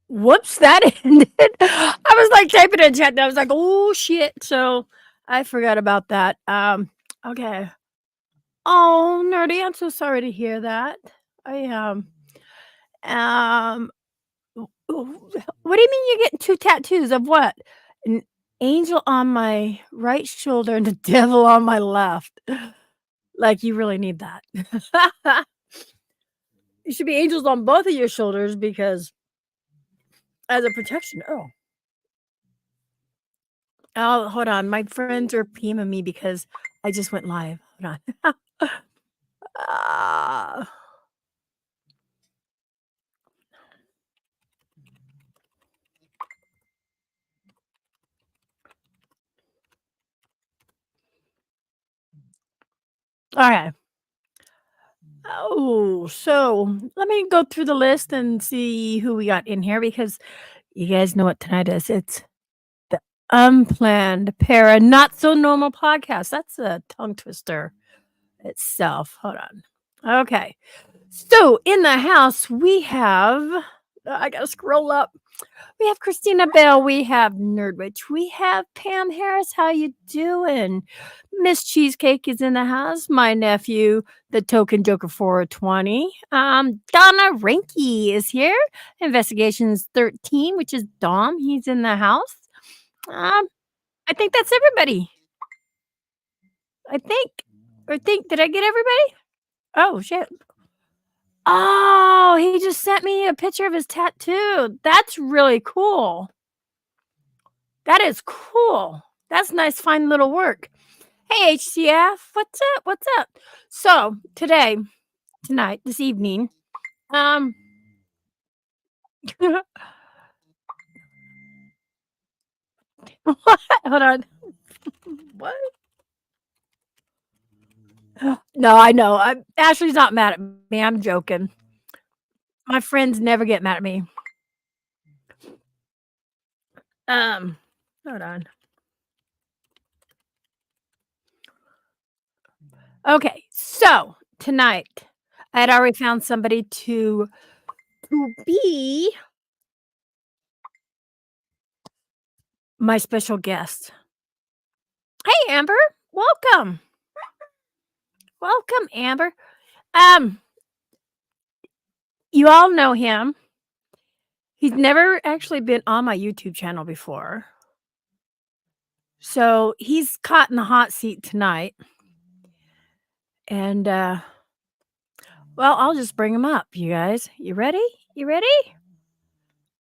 Whoops, that ended. I was like typing in chat and I was like, oh shit. So I forgot about that. Okay. Oh, nerdy, I'm so sorry to hear that. I am. Um, what do you mean you're getting 2 tattoos of what? An angel on my right shoulder and the devil on my left. Like, you really need that. You should be angels on both of your shoulders because as a protection. Oh, hold on. My friends are PMing me because I just went live. Hold on. Ah. Alright. Oh, so let me go through the list and see who we got in here because you guys know what tonight is. It's the Unplanned Para Not So Normal podcast. That's a tongue twister itself. Hold on. Okay. So in the house, we have, I gotta scroll up. We have Christina Bell, we have Nerdwitch, we have Pam Harris. How you doing? Miss Cheesecake is in the house. My nephew, the token Joker 420. Donna Rinky is here. Investigations 13, which is Dom. He's in the house. I think that's everybody. Did I get everybody? Oh shit. Oh, he just sent me a picture of his tattoo. That's really cool. That is cool. That's nice, fine little work. Hey, HCF, what's up? What's up? So tonight, this evening, what? Hold on. What? No, I know. Ashley's not mad at me. I'm joking. My friends never get mad at me. Hold on. Okay, so tonight, I had already found somebody to be my special guest. Hey, Amber, welcome. Welcome, Amber. You all know him. He's never actually been on my YouTube channel before. So he's caught in the hot seat tonight. And well, I'll just bring him up, you guys. You ready? You ready?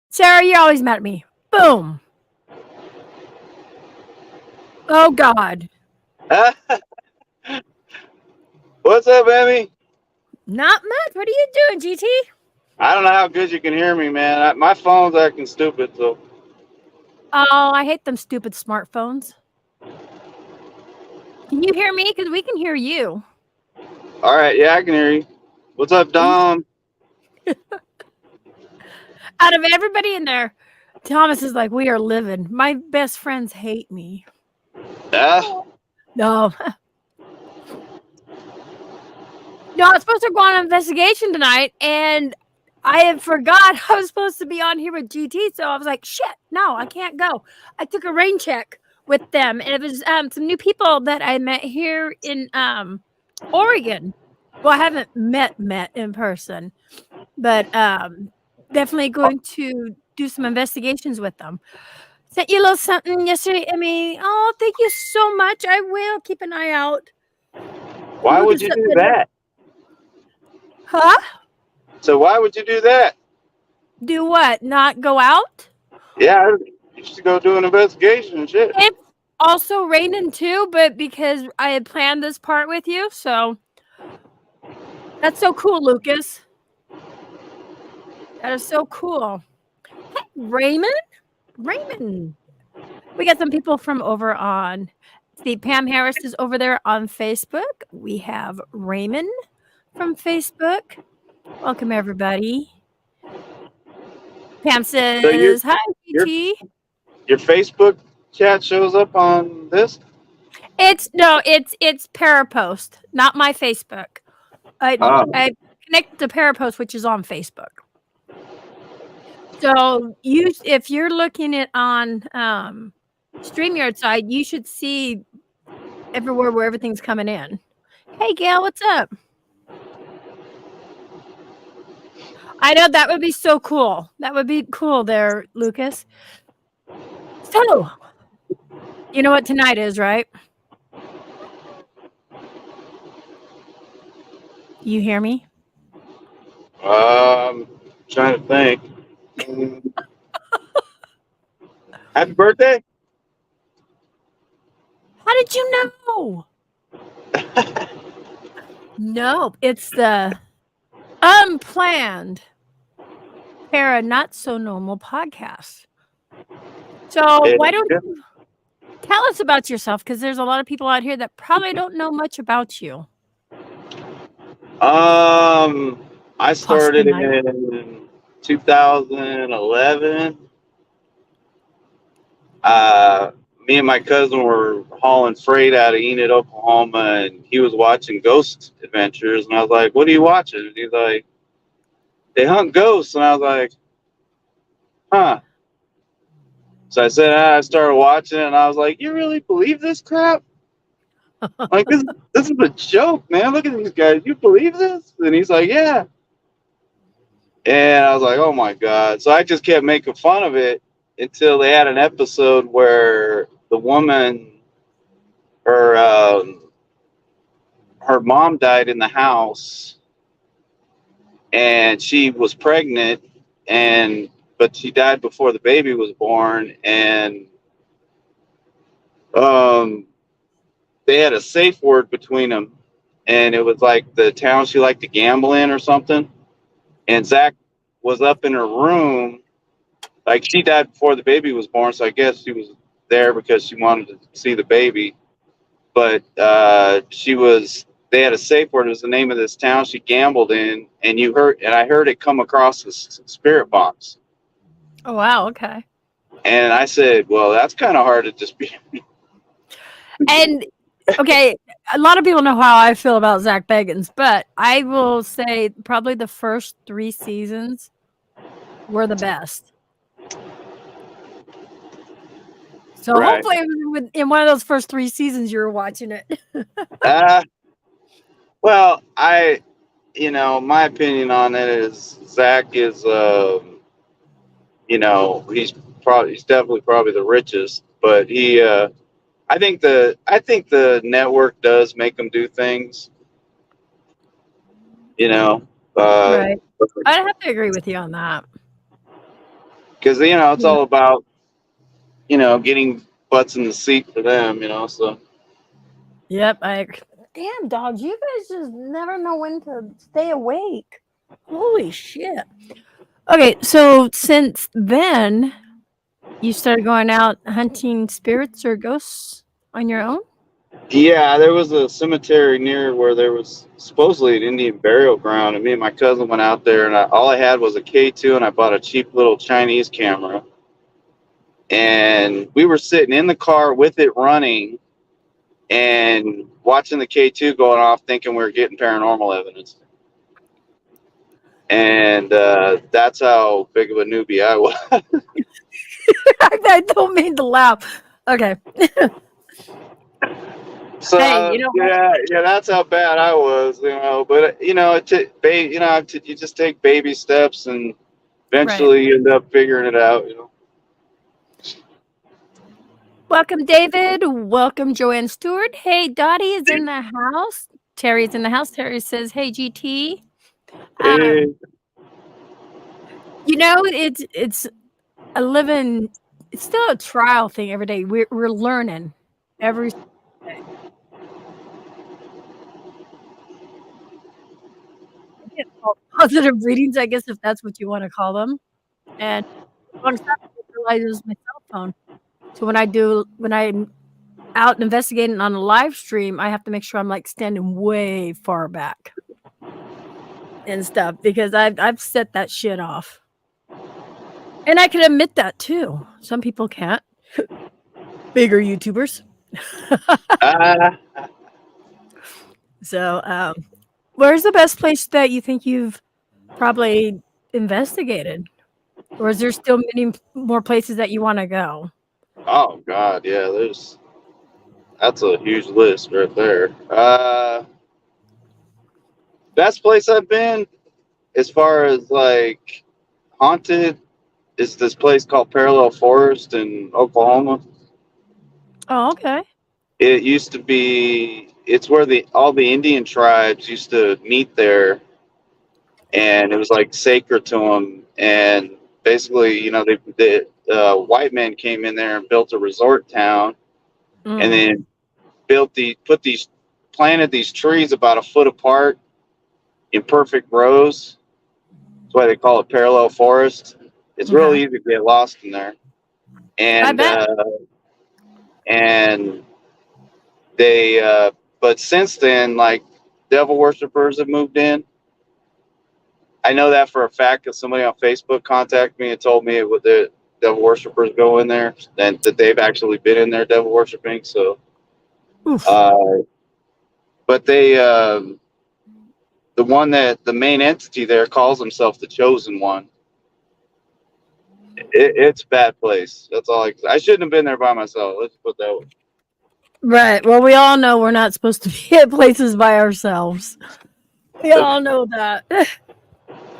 Sarah, you're always mad at me. Boom. Oh God. What's up, Emmy? Not much. What are you doing, GT? I don't know how good you can hear me, man. My phone's acting stupid, so. Oh, I hate them stupid smartphones. Can you hear me? Because we can hear you. All right, yeah, I can hear you. What's up, Dom? Out of everybody in there, Thomas is like, we are living. My best friends hate me. Yeah? No. No, I was supposed to go on an investigation tonight, and I had forgot I was supposed to be on here with GT, so I was like, shit, no, I can't go. I took a rain check with them, and it was some new people that I met here in Oregon. Well, I haven't met in person, but definitely going to do some investigations with them. Sent you a little something yesterday, Emmy. Oh, thank you so much. I will keep an eye out. Why would you do that? Huh? So why would you do that? Do what? Not go out? Yeah, you should go do an investigation and shit. It's also raining too, but because I had planned this part with you, so that's so cool, Lucas. That is so cool. Hey, Raymond? We got some people from over on. See, Pam Harris is over there on Facebook. We have Raymond from Facebook. Welcome, everybody. Pam says, hi, GT. Your Facebook chat shows up on this? It's Parapost, not my Facebook. I connect to Parapost, which is on Facebook. So if you're looking it on StreamYard side, you should see everywhere where everything's coming in. Hey, Gail, what's up? I know that would be so cool. That would be cool there, Lucas. So, you know what tonight is, right? You hear me? Trying to think. Happy birthday! How did you know? No, it's the Unplanned Not-So-Normal podcast. So why don't you tell us about yourself? Because there's a lot of people out here that probably don't know much about you. I started in 2011. Me and my cousin were hauling freight out of Enid, Oklahoma, and he was watching Ghost Adventures, and I was like, "What are you watching?" And he's like, "They hunt ghosts," and I was like, "Huh." So I said, I started watching it, and I was like, "You really believe this crap? Like this is a joke, man. Look at these guys. You believe this?" And he's like, "Yeah." And I was like, "Oh my god!" So I just kept making fun of it until they had an episode where the woman, her her mom died in the house, and she was pregnant, but she died before the baby was born, and they had a safe word between them, and it was like the town she liked to gamble in or something. And Zach was up in her room, like she died before the baby was born, so I guess she was there because she wanted to see the baby. But they had a safe word. It was the name of this town she gambled in, and I heard it come across the spirit box. Oh wow, okay. And I said, "Well, that's kind of hard to just be." And okay, a lot of people know how I feel about Zach Bagans, but I will say probably the first 3 seasons were the best. So Right. hopefully in one of those first 3 seasons you were watching it. Well, my opinion on it is Zach is, he's definitely probably the richest, but I think the network does make him do things, Right. I'd have to agree with you on that. Because it's all about getting butts in the seat for them, so. Yep, damn dogs, you guys just never know when to stay awake. Holy shit. Okay, so since then you started going out hunting spirits or ghosts on your own? Yeah, there was a cemetery near where there was supposedly an Indian burial ground, and me and my cousin went out there, and all I had was a K2, and I bought a cheap little Chinese camera, and we were sitting in the car with it running and watching the K2 going off, thinking we were getting paranormal evidence. And that's how big of a newbie I was. I don't mean to laugh. Okay. So Hey, yeah, that's how bad I was, But you just take baby steps, and eventually you end up figuring it out, Welcome, David. Welcome, Joanne Stewart. Hey, Dottie is in the house. Terry's in the house. Terry says, "Hey, GT." Hey. It's a living. It's still a trial thing every day. We're learning every day. I get positive readings, I guess, if that's what you want to call them. And alongside, I realize my cell phone. So when I'm out investigating on a live stream, I have to make sure I'm like standing way far back and stuff because I've set that shit off. And I can admit that too. Some people can't. Bigger YouTubers. So, where's the best place that you think you've probably investigated? Or is there still many more places that you want to go? Oh God, yeah. That's a huge list right there. Best place I've been, as far as like haunted, is this place called Parallel Forest in Oklahoma. Oh, okay. It used to be. It's where all the Indian tribes used to meet there, and it was like sacred to them. And basically, the white men came in there and built a resort town, and Mm. then planted these trees about a foot apart in perfect rows. That's why they call it parallel forest. It's real Okay. easy to get lost in there, I and bet. and they but since then, like, devil worshippers have moved in. I know that for a fact because somebody on Facebook contacted me and told me it would the devil worshippers go in there and that they've actually been in there devil worshiping. So, Oof. uh, but the main entity there calls himself the chosen one. It's a bad place. That's all I shouldn't have been there by myself. Let's put that way. Right. Well, we all know we're not supposed to be at places by ourselves. We all know that.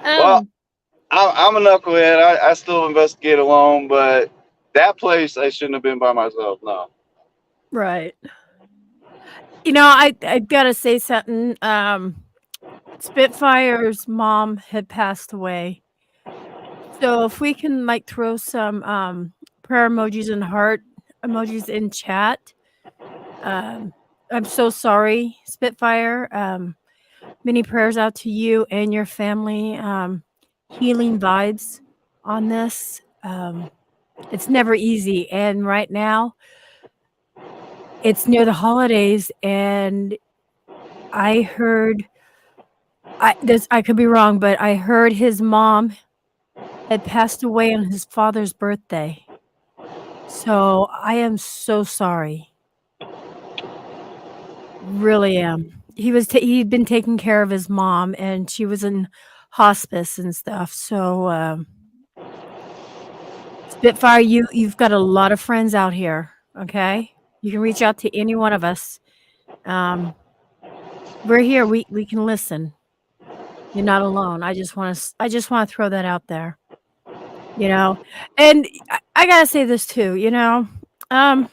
Well, um. I'm a knucklehead. I still investigate alone, but that place I shouldn't have been by myself. No. Right. I gotta say something. Spitfire's mom had passed away. So if we can like throw some prayer emojis and heart emojis in chat. Um I'm so sorry, Spitfire. Many prayers out to you and your family. Healing vibes on this. It's never easy, and right now it's near the holidays, and I heard I could be wrong, but I heard his mom had passed away on his father's birthday. So, I am so sorry. Really am. He'd been taking care of his mom, and she was in hospice and stuff. So, Spitfire, you've got a lot of friends out here, okay? You can reach out to any one of us. We're here. We can listen. You're not alone. I just wanna throw that out there, you know? And I gotta say this too, um,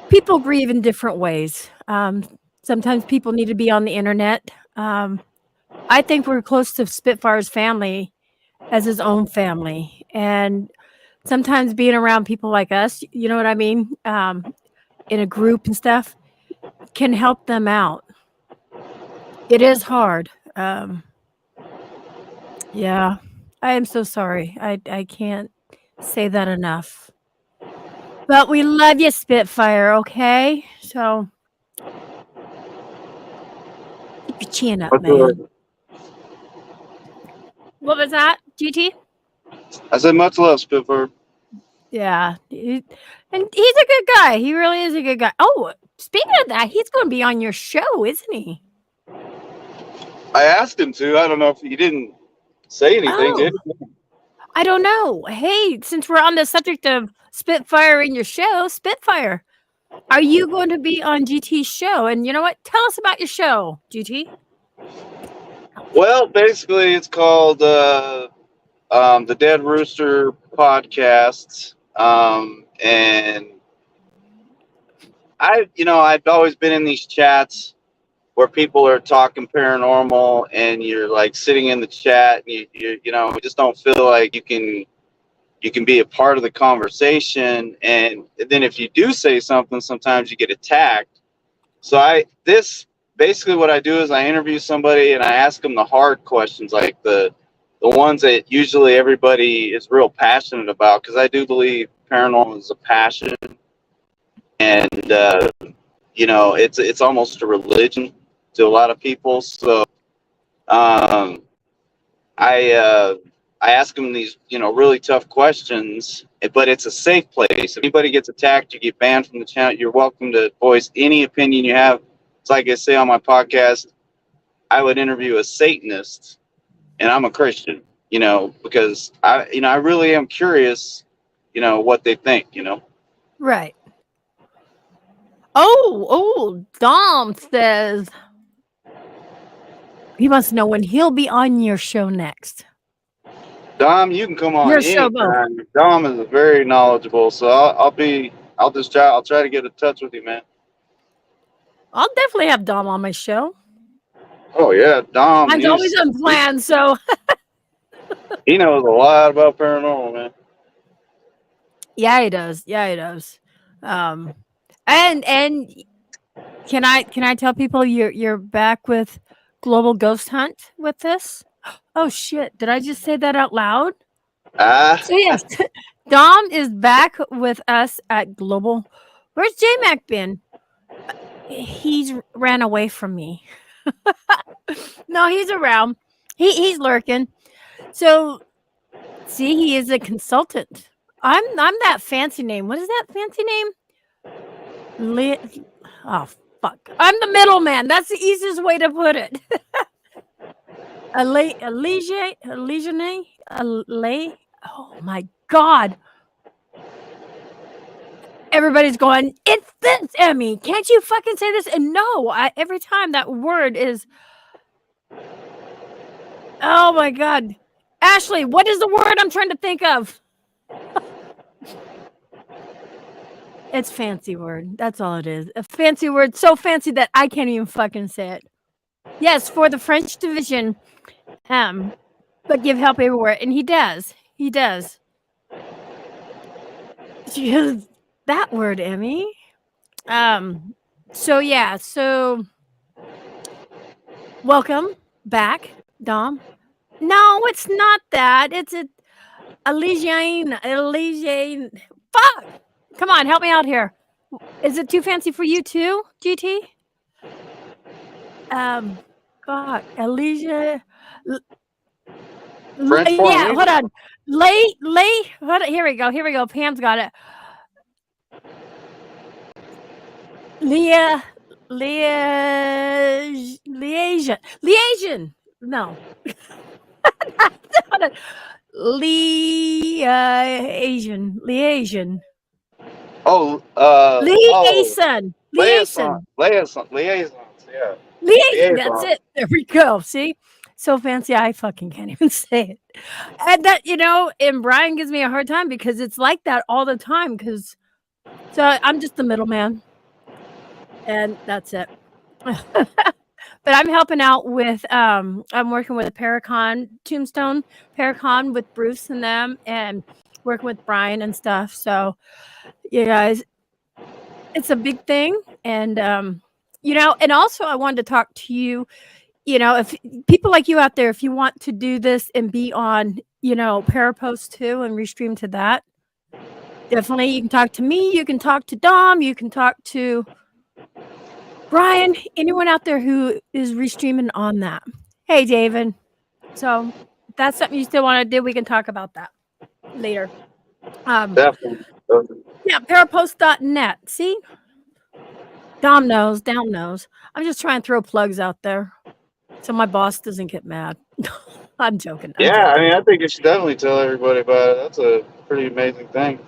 people grieve in different ways. Sometimes people need to be on the internet. I think we're close to Spitfire's family as his own family, and sometimes being around people like us, you know what I mean, in a group and stuff, can help them out. It is hard. Yeah, I am so sorry. I can't say that enough. But we love you, Spitfire, okay? So keep your chin up, What's man. the- What was that, GT? I said much love, Spitfire. Yeah, and he's a good guy. He really is a good guy. Oh, speaking of that, he's going to be on your show, isn't he? I asked him to. I don't know if he didn't say anything, Oh, did he? I don't know. Hey, since we're on the subject of Spitfire in your show, Spitfire, are you going to be on GT's show? And you know what? Tell us about your show, GT. Well, basically, it's called the Dead Rooster Podcast, and I've always been in these chats where people are talking paranormal, and you're like sitting in the chat, and you just don't feel like you can be a part of the conversation, and then if you do say something, sometimes you get attacked. So this basically what I do is I interview somebody and I ask them the hard questions, like the ones that usually everybody is real passionate about, because I do believe paranormal is a passion, and it's almost a religion to a lot of people. So um, I I ask them these really tough questions, but it's a safe place. If anybody gets attacked, you get banned from the channel. You're welcome to voice any opinion you have. It's like I say on my podcast, I would interview a Satanist, and I'm a Christian. you know, because I really am curious, you know, what they think, you know. Right. Oh, Dom says he wants to know when he'll be on your show next. Dom, you can come on Your show, both. anytime. Dom is very knowledgeable, so I'll try to get in touch with you, man. I'll definitely have Dom on my show. Oh yeah, Dom. Mine's always unplanned, so He knows a lot about paranormal, man. yeah, he does. Yeah, he does. And can I tell people you're back with Global Ghost Hunt with this? Oh shit! Did I just say that out loud? So yes, Dom is back with us at Global. Where's J-Mac been? He's ran away from me. No, he's around. He's lurking. So see, he is a consultant. I'm that fancy name. What is that fancy name? Oh fuck! I'm the middleman. That's the easiest way to put it. Oh my god! Everybody's going, it's this, Emmy. Can't you fucking say this? And no, every time that word is. Oh my god, Ashley, what is the word I'm trying to think of? It's fancy word. That's all it is. A fancy word, so fancy that I can't even fucking say it. Yes, for the French division, but give help everywhere, and he does. He does. Just that word, Emmy. So yeah, so welcome back, Dom. No, it's not that. It's a Elysian. Fuck! Come on, help me out here. Is it too fancy for you too, GT? Fuck, Elysia. Yeah, hold on. Hold on. Here we go. Pam's got it. Liaison. No. Liaison. Oh, liaison. Liaisons, yeah. Liaison. That's it. There we go. See, so fancy. I fucking can't even say it. And that, you know, and Brian gives me a hard time because it's like that all the time. Because so I'm just the middleman, and that's it. But I'm helping out with I'm working with Paracon Tombstone Paracon with Bruce and them, and working with Brian and stuff. So you guys, it's a big thing. And you know, and also I wanted to talk to you, you know, if people like you out there, if you want to do this and be on, you know, Parapost too and restream to that, definitely you can talk to me, you can talk to Dom, you can talk to Brian, anyone out there who is restreaming on that. Hey, David. So if that's something you still want to do, we can talk about that later. Definitely. Yeah, parapost.net. See? Dom knows. I'm just trying to throw plugs out there so my boss doesn't get mad. I'm joking. I mean, I think you should definitely tell everybody about it. That's a pretty amazing thing.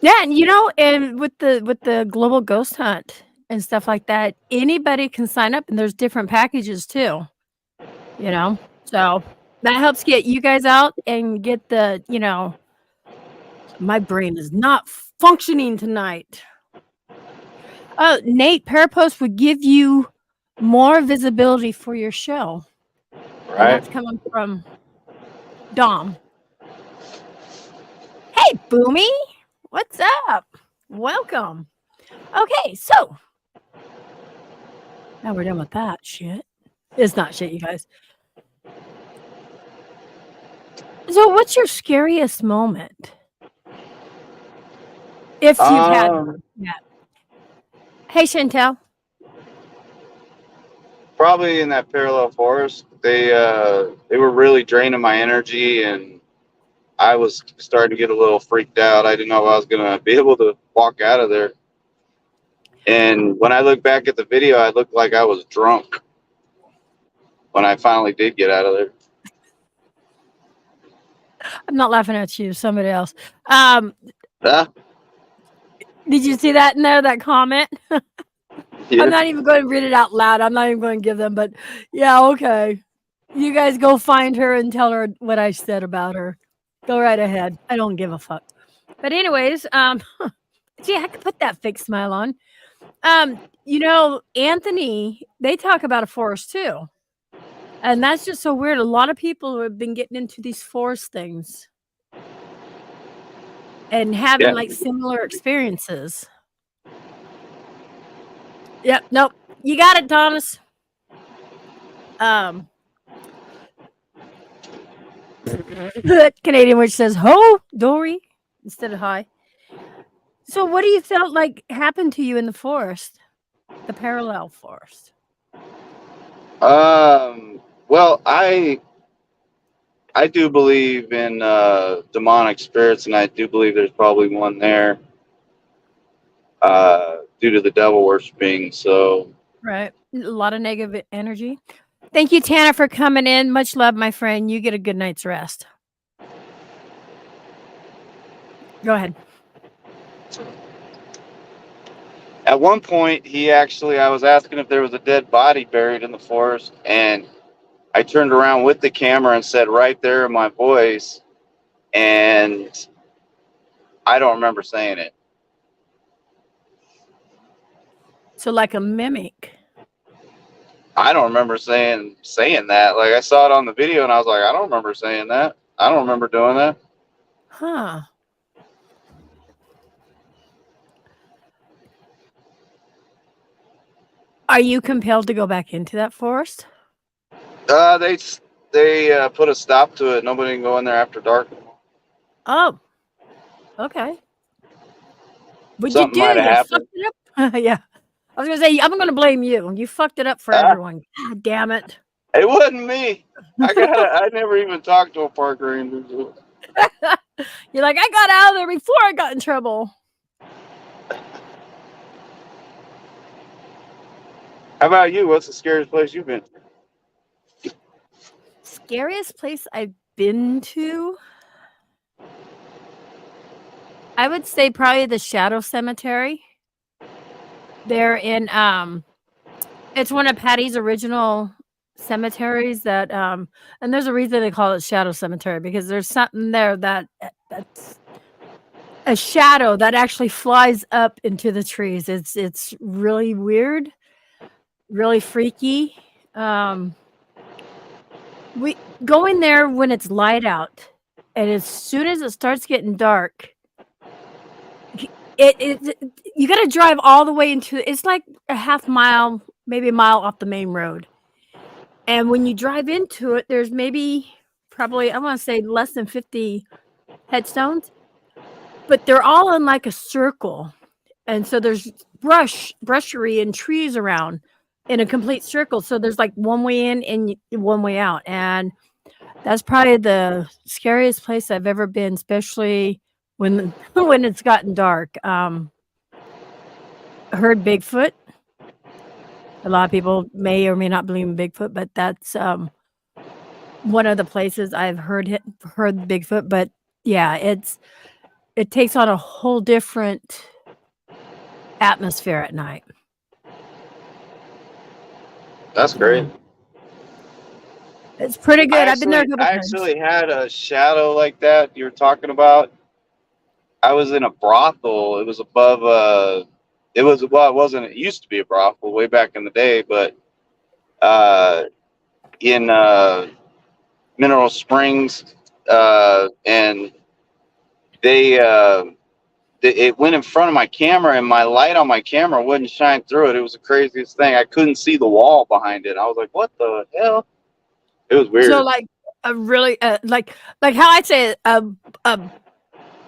Yeah, and you know, and with the global ghost hunt and stuff like that, anybody can sign up, and there's different packages too. You know, so that helps get you guys out and get the, you know, my brain is not functioning tonight. Oh, Nate, Parapost would give you more visibility for your show. Right. And that's coming from Dom. Hey, Boomy. What's up? Welcome. Okay, so now we're done with that shit. It's not shit, you guys. So what's your scariest moment? If you've had that. Hey, Chantel. Probably in that parallel forest. They were really draining my energy, and I was starting to get a little freaked out. I didn't know if I was gonna be able to walk out of there. And when I look back at the video, I looked like I was drunk when I finally did get out of there. I'm not laughing at you, somebody else. Did you see that in there, that comment? Yeah. I'm not even going to read it out loud. I'm not even going to give them, but yeah, okay. You guys go find her and tell her what I said about her. Go right ahead. I don't give a fuck. But anyways, gee, I could put that fake smile on. Anthony, they talk about a forest too. And that's just so weird. A lot of people have been getting into these forest things and having Yeah. like similar experiences. Yep, nope. You got it, Thomas. Canadian which says ho, Dory, instead of hi. So what do you felt like happened to you in the forest? The parallel forest. Well, I do believe in demonic spirits, and I do believe there's probably one there due to the devil worshiping. So, Right. A lot of negative energy. Thank you, Tanner, for coming in. Much love, my friend. You get a good night's rest. Go ahead. at one point, I was asking if there was a dead body buried in the forest, and I turned around with the camera and said right there in my voice, and I don't remember saying it. So like a mimic. I don't remember saying that. Like I saw it on the video, and I was like, I don't remember saying that. I don't remember doing that. Huh. Are you compelled to go back into that forest? They put a stop to it. Nobody can go in there after dark anymore. Oh. Okay. What'd Something you might do? have You happened. fucked it up? Yeah. I was gonna say I'm gonna blame you. You fucked it up for Ah, everyone. God damn it. it wasn't me. I never even talked to a park ranger. You're like, I got out of there before I got in trouble. How about you? What's the scariest place you've been? Scariest place I've been to? I would say probably the Shadow Cemetery. They're in it's one of Patty's original cemeteries that and there's a reason they call it Shadow Cemetery because there's something there that's a shadow that actually flies up into the trees. It's really weird, really freaky. We go in there when it's light out, and as soon as it starts getting dark, it you gotta drive all the way into it's like a half mile, maybe a mile off the main road. And when you drive into it, there's maybe probably I wanna say less than 50 headstones, but they're all in like a circle. And so there's brushery and trees around in a complete circle. So there's like one way in and one way out. And that's probably the scariest place I've ever been, especially when when it's gotten dark. Heard Bigfoot. A lot of people may or may not believe in Bigfoot, but that's one of the places I've heard Bigfoot. But yeah, it takes on a whole different atmosphere at night. That's great. It's pretty good. I've been there a couple I times. actually had a shadow like that you were talking about. I was in a brothel. It was above it was well, it wasn't it used to be a brothel way back in the day, but in Mineral Springs, and they it went in front of my camera, and my light on my camera wouldn't shine through it. It was the craziest thing. I couldn't see the wall behind it. I was like, "What the hell?" It was weird. So like a really like how I'd say a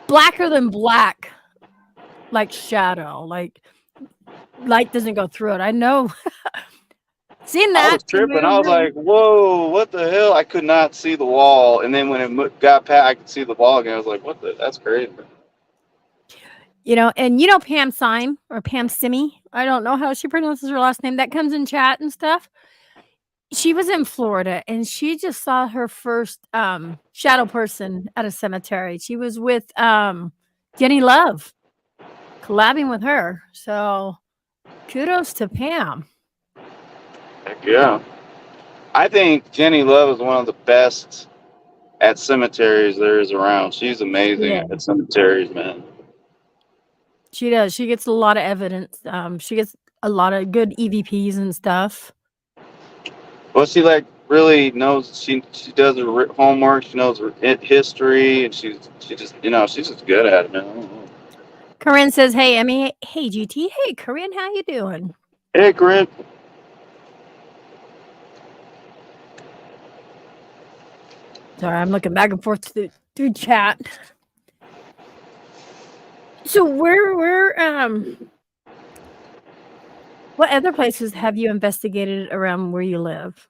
blacker than black like shadow, like light doesn't go through it. I know. Seen I that was in tripping. I was movies. like, "Whoa, what the hell?" I could not see the wall, and then when it got past, I could see the wall again. I was like, "What the? That's crazy." And Pam Syme or Pam Simi. I don't know how she pronounces her last name. That comes in chat and stuff. She was in Florida, and she just saw her first, shadow person at a cemetery. She was with, Jenny Love, collabing with her, so kudos to Pam. Heck yeah. I think Jenny Love is one of the best at cemeteries there is around. She's amazing Yeah. at cemeteries, man. She does. She gets a lot of evidence. She gets a lot of good EVPs and stuff. Well, she like really knows. She does her homework. She knows her history, and she just she's just good at it, man. Corinne says, "Hey, Emmy. Hey, GT. Hey, Corinne. How you doing?" Hey, Corinne. Sorry, I'm looking back and forth through chat. So what other places have you investigated around where you live?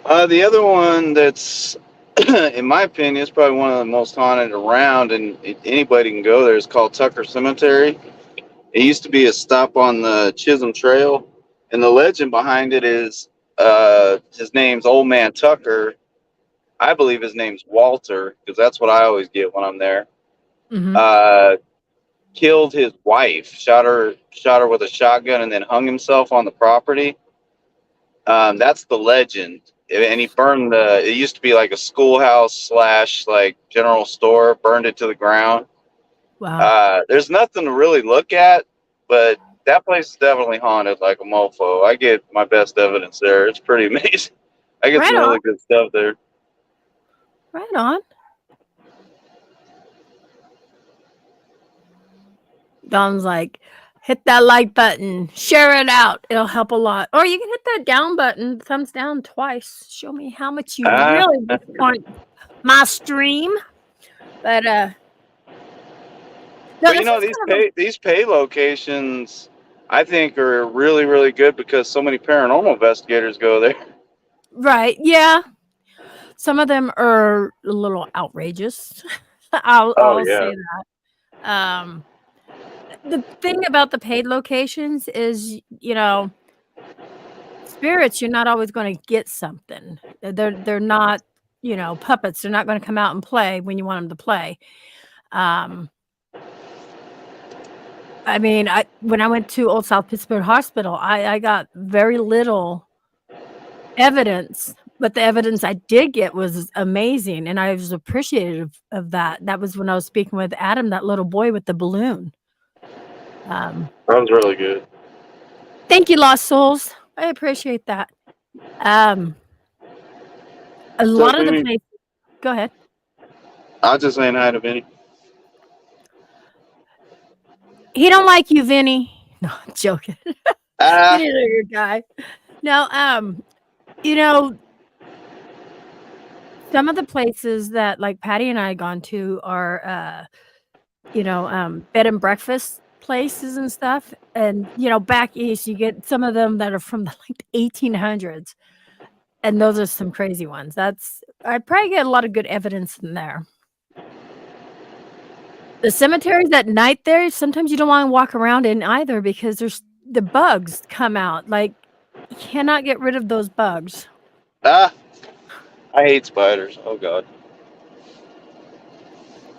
The other one that's, in my opinion, is probably one of the most haunted around, and anybody can go there. Is called Tucker Cemetery. It used to be a stop on the Chisholm Trail, and the legend behind it is his name's Old Man Tucker. I believe his name's Walter, because that's what I always get when I'm there. Mm-hmm. Killed his wife, shot her with a shotgun, and then hung himself on the property. That's the legend. And he burned it used to be like a schoolhouse / like general store, burned it to the ground. Wow. There's nothing to really look at, but that place is definitely haunted like a mofo. I get my best evidence there. It's pretty amazing. I get Right some on. really good stuff there. Right on. Don's like, hit that like button, share it out. It'll help a lot. Or you can hit that down button, thumbs down twice. Show me how much you really want my stream. But no, but you know, these pay locations, I think, are really, really good because so many paranormal investigators go there. Right. Yeah. Some of them are a little outrageous. I'll Yeah. say that. The thing about the paid locations is, spirits, you're not always going to get something. They're not, puppets. They're not going to come out and play when you want them to play. I mean, when I went to Old South Pittsburgh Hospital, I got very little evidence, but the evidence I did get was amazing, and I was appreciative of that. That was when I was speaking with Adam, that little boy with the balloon. That was really good. Thank you, Lost Souls. I appreciate that. A lot of the places. Go ahead. I was just saying hi to Vinny. He don't like you, Vinny. No, I'm joking. Vinny's a good guy. No, some of the places that like Patty and I had gone to are, bed and breakfast places and stuff. And, back east, you get some of them that are from the 1800s. And those are some crazy ones. I probably get a lot of good evidence in there. The cemeteries at night there, sometimes you don't want to walk around in either because the bugs come out. Like, you cannot get rid of those bugs. I hate spiders. Oh God.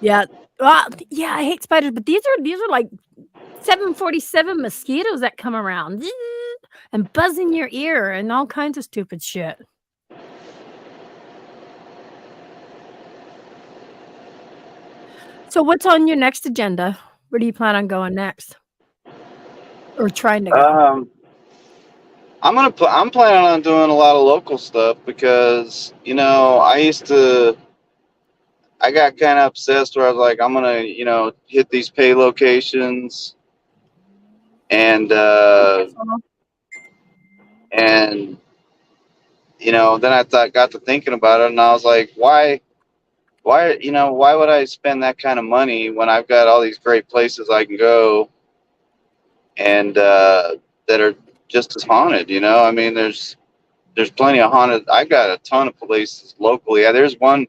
Yeah. Well, yeah, I hate spiders, but these are like 747 mosquitoes that come around and buzz in your ear and all kinds of stupid shit. So what's on your next agenda? Where do you plan on going next? Or trying to go? I'm planning on doing a lot of local stuff because, I got kind of obsessed where I was like, I'm going to, hit these pay locations and, then I got to thinking about it and I was like, why would I spend that kind of money when I've got all these great places I can go and, that are just as haunted, I mean, there's plenty of haunted. I got a ton of places locally. There's one,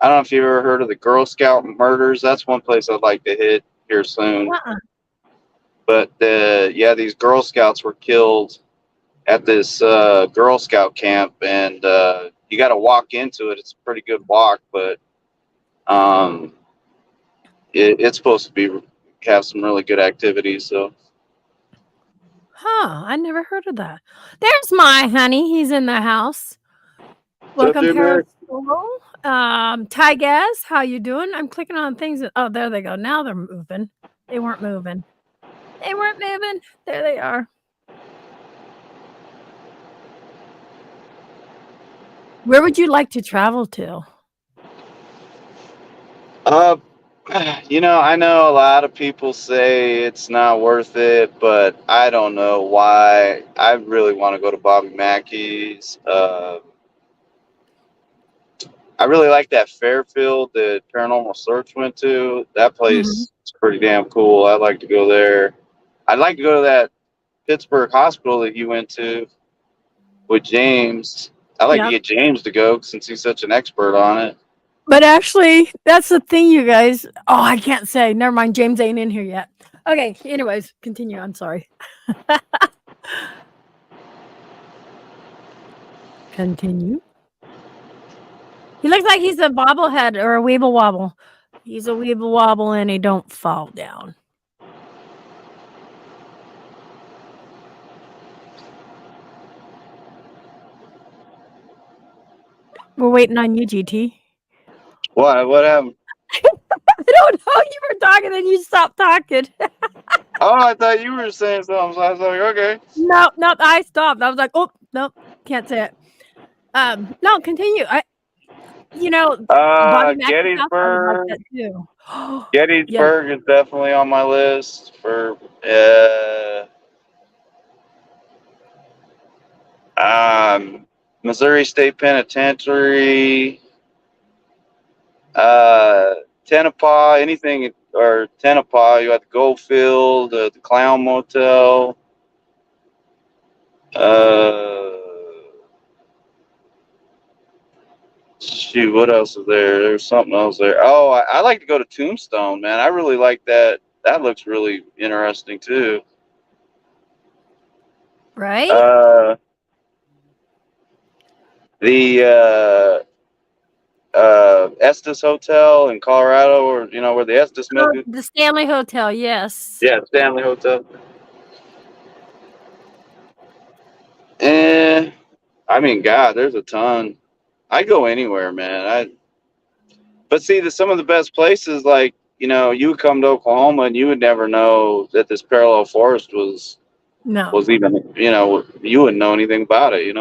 I don't know if you've ever heard of the Girl Scout murders. That's one place I'd like to hit here soon. But these Girl Scouts were killed at this Girl Scout camp, and you got to walk into it. It's a pretty good walk, but it's supposed to be have some really good activities. So, Huh, I never heard of that. There's my honey. He's in the house. Welcome, J-Mac? Tigaz, how you doing? I'm clicking on things. Oh, there they go. Now they're moving. They weren't moving. They weren't moving. There they are. Where would you like to travel to? I know a lot of people say it's not worth it, but I don't know why. I really want to go to Bobby Mackey's. I really like that Fairfield that Paranormal Search went to. That place is pretty damn cool. I'd like to go there. I'd like to go to that Pittsburgh hospital that you went to with James. I'd like to get James to go since he's such an expert on it. But actually, that's the thing, you guys. Oh, I can't say. Never mind. James ain't in here yet. Okay. Anyways, continue. I'm sorry. Continue. He looks like he's a bobblehead or a weeble wobble. He's a weeble wobble and he don't fall down. We're waiting on you, GT. What? What happened? I don't know. You were talking and you stopped talking. Oh, I thought you were saying something. So I was like, okay. No, I stopped. I was like, oh, nope, can't say it. No, continue. Gettysburg. Like too. Gettysburg is definitely on my list for Missouri State Penitentiary, Tonopah, anything or Tonopah. You got the Goldfield, the Clown Motel. Shoot, what else is there? There's something else there. Oh, I like to go to Tombstone, man. I really like that. That looks really interesting too. Right? The Estes Hotel in Colorado, or where the Estes Milk is. The Stanley Hotel, yes. Yeah, Stanley Hotel. I mean, God, there's a ton. I go anywhere, man. But see, some of the best places, like you would come to Oklahoma and you would never know that this parallel forest was even. You wouldn't know anything about it.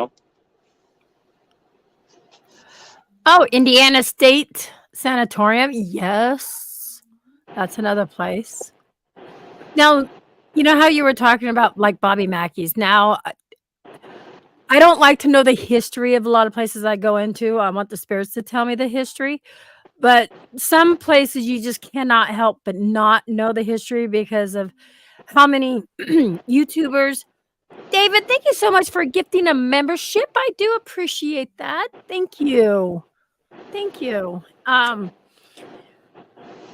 Oh, Indiana State Sanatorium, yes, that's another place. Now, you know how you were talking about like Bobby Mackey's. Now, I don't like to know the history of a lot of places I go into. I want the spirits to tell me the history. But some places you just cannot help but not know the history because of how many YouTubers. David, thank you so much for gifting a membership. I do appreciate that. Thank you. Thank you.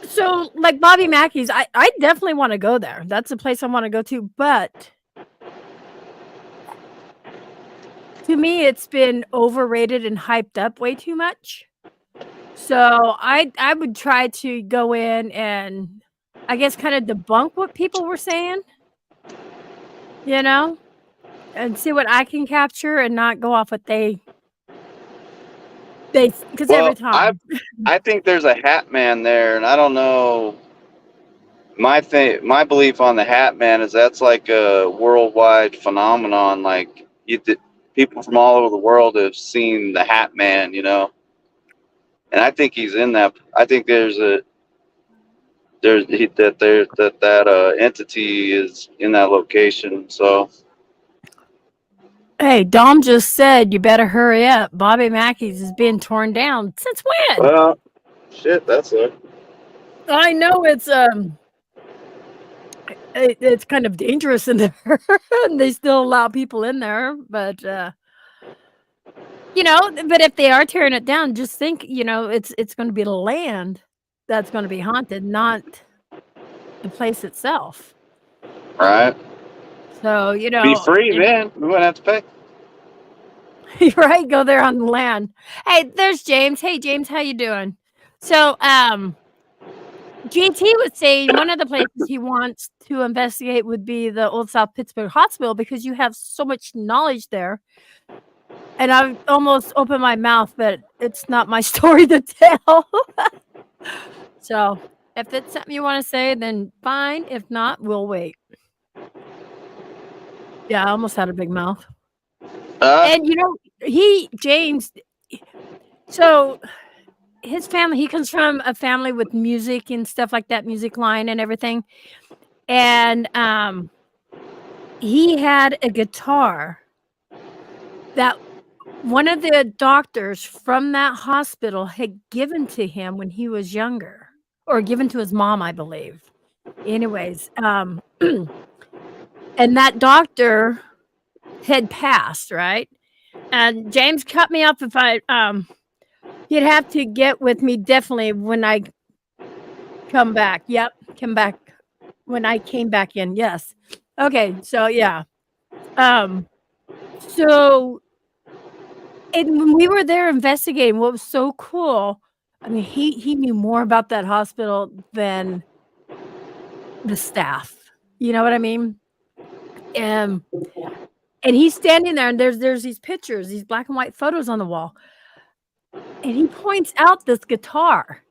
So like Bobby Mackey's, I definitely want to go there. That's a place I want to go to, but to me, it's been overrated and hyped up way too much. So I would try to go in and I guess kind of debunk what people were saying, and see what I can capture and not go off what they because every time. I think there's a Hat Man there, and I don't know. My belief on the Hat Man is that's like a worldwide phenomenon. Like people from all over the world have seen the Hat Man, and I think he's in that. I think that entity is in that location. So. Hey, Dom just said you better hurry up. Bobby Mackey's is being torn down. Since when? Well, shit, that's it. I know it's kind of dangerous in there. And they still allow people in there, but but if they are tearing it down, just think, it's going to be the land that's going to be haunted, not the place itself. Right. So, be free, man. We wouldn't have to pay. Right, go there on the land. Hey, there's James. Hey, James, how you doing? So, GT was saying one of the places he wants to investigate would be the Old South Pittsburgh Hospital because you have so much knowledge there. And I've almost opened my mouth, but it's not my story to tell. So, if it's something you want to say, then fine. If not, we'll wait. Yeah, I almost had a big mouth. And James, so his family, he comes from a family with music and stuff like that, music line and everything. And he had a guitar that one of the doctors from that hospital had given to him when he was younger, or given to his mom, I believe. Anyways, and that doctor had passed, right? And James cut me off if I he'd have to get with me definitely when I come back. Yep, come back when I came back in. Yes. Okay, so yeah. So and when we were there investigating, what was so cool, I mean, he knew more about that hospital than the staff. You know what I mean? And he's standing there and there's these pictures, these black and white photos on the wall. And he points out this guitar.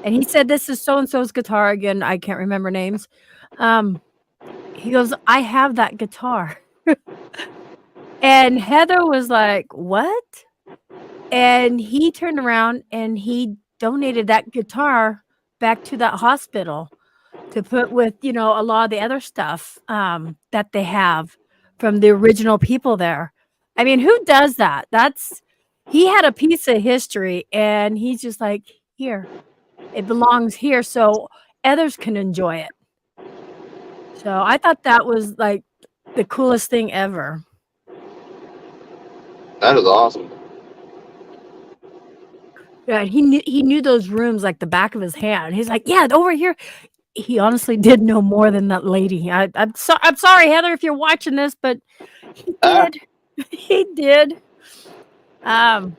And he said, "This is so and so's guitar." Again, I can't remember names. He goes, "I have that guitar." And Heather was like, "What?" And he turned around and he donated that guitar back to that hospital to put with, a lot of the other stuff that they have from the original people there. I mean, who does that? He had a piece of history and he's just like, here, it belongs here so others can enjoy it. So I thought that was like the coolest thing ever. That is awesome. Yeah, he knew those rooms like the back of his hand. He's like, "Yeah, over here." He honestly did know more than that lady. I'm sorry, Heather, if you're watching this, but he did. He did. Yeah,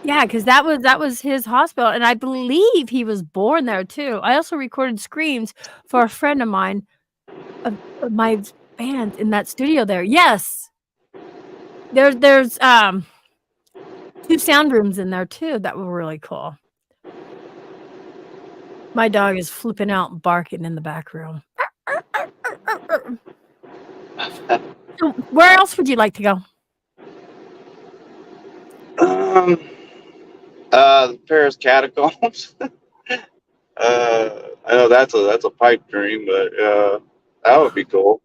because that was his hospital, and I believe he was born there too. I also recorded screams for a friend of mine of my band in that studio there. Yes. There's 2 sound rooms in there too that were really cool. My dog is flipping out and barking in the back room. So where else would you like to go? The Paris catacombs. I know that's a pipe dream, but that would be cool.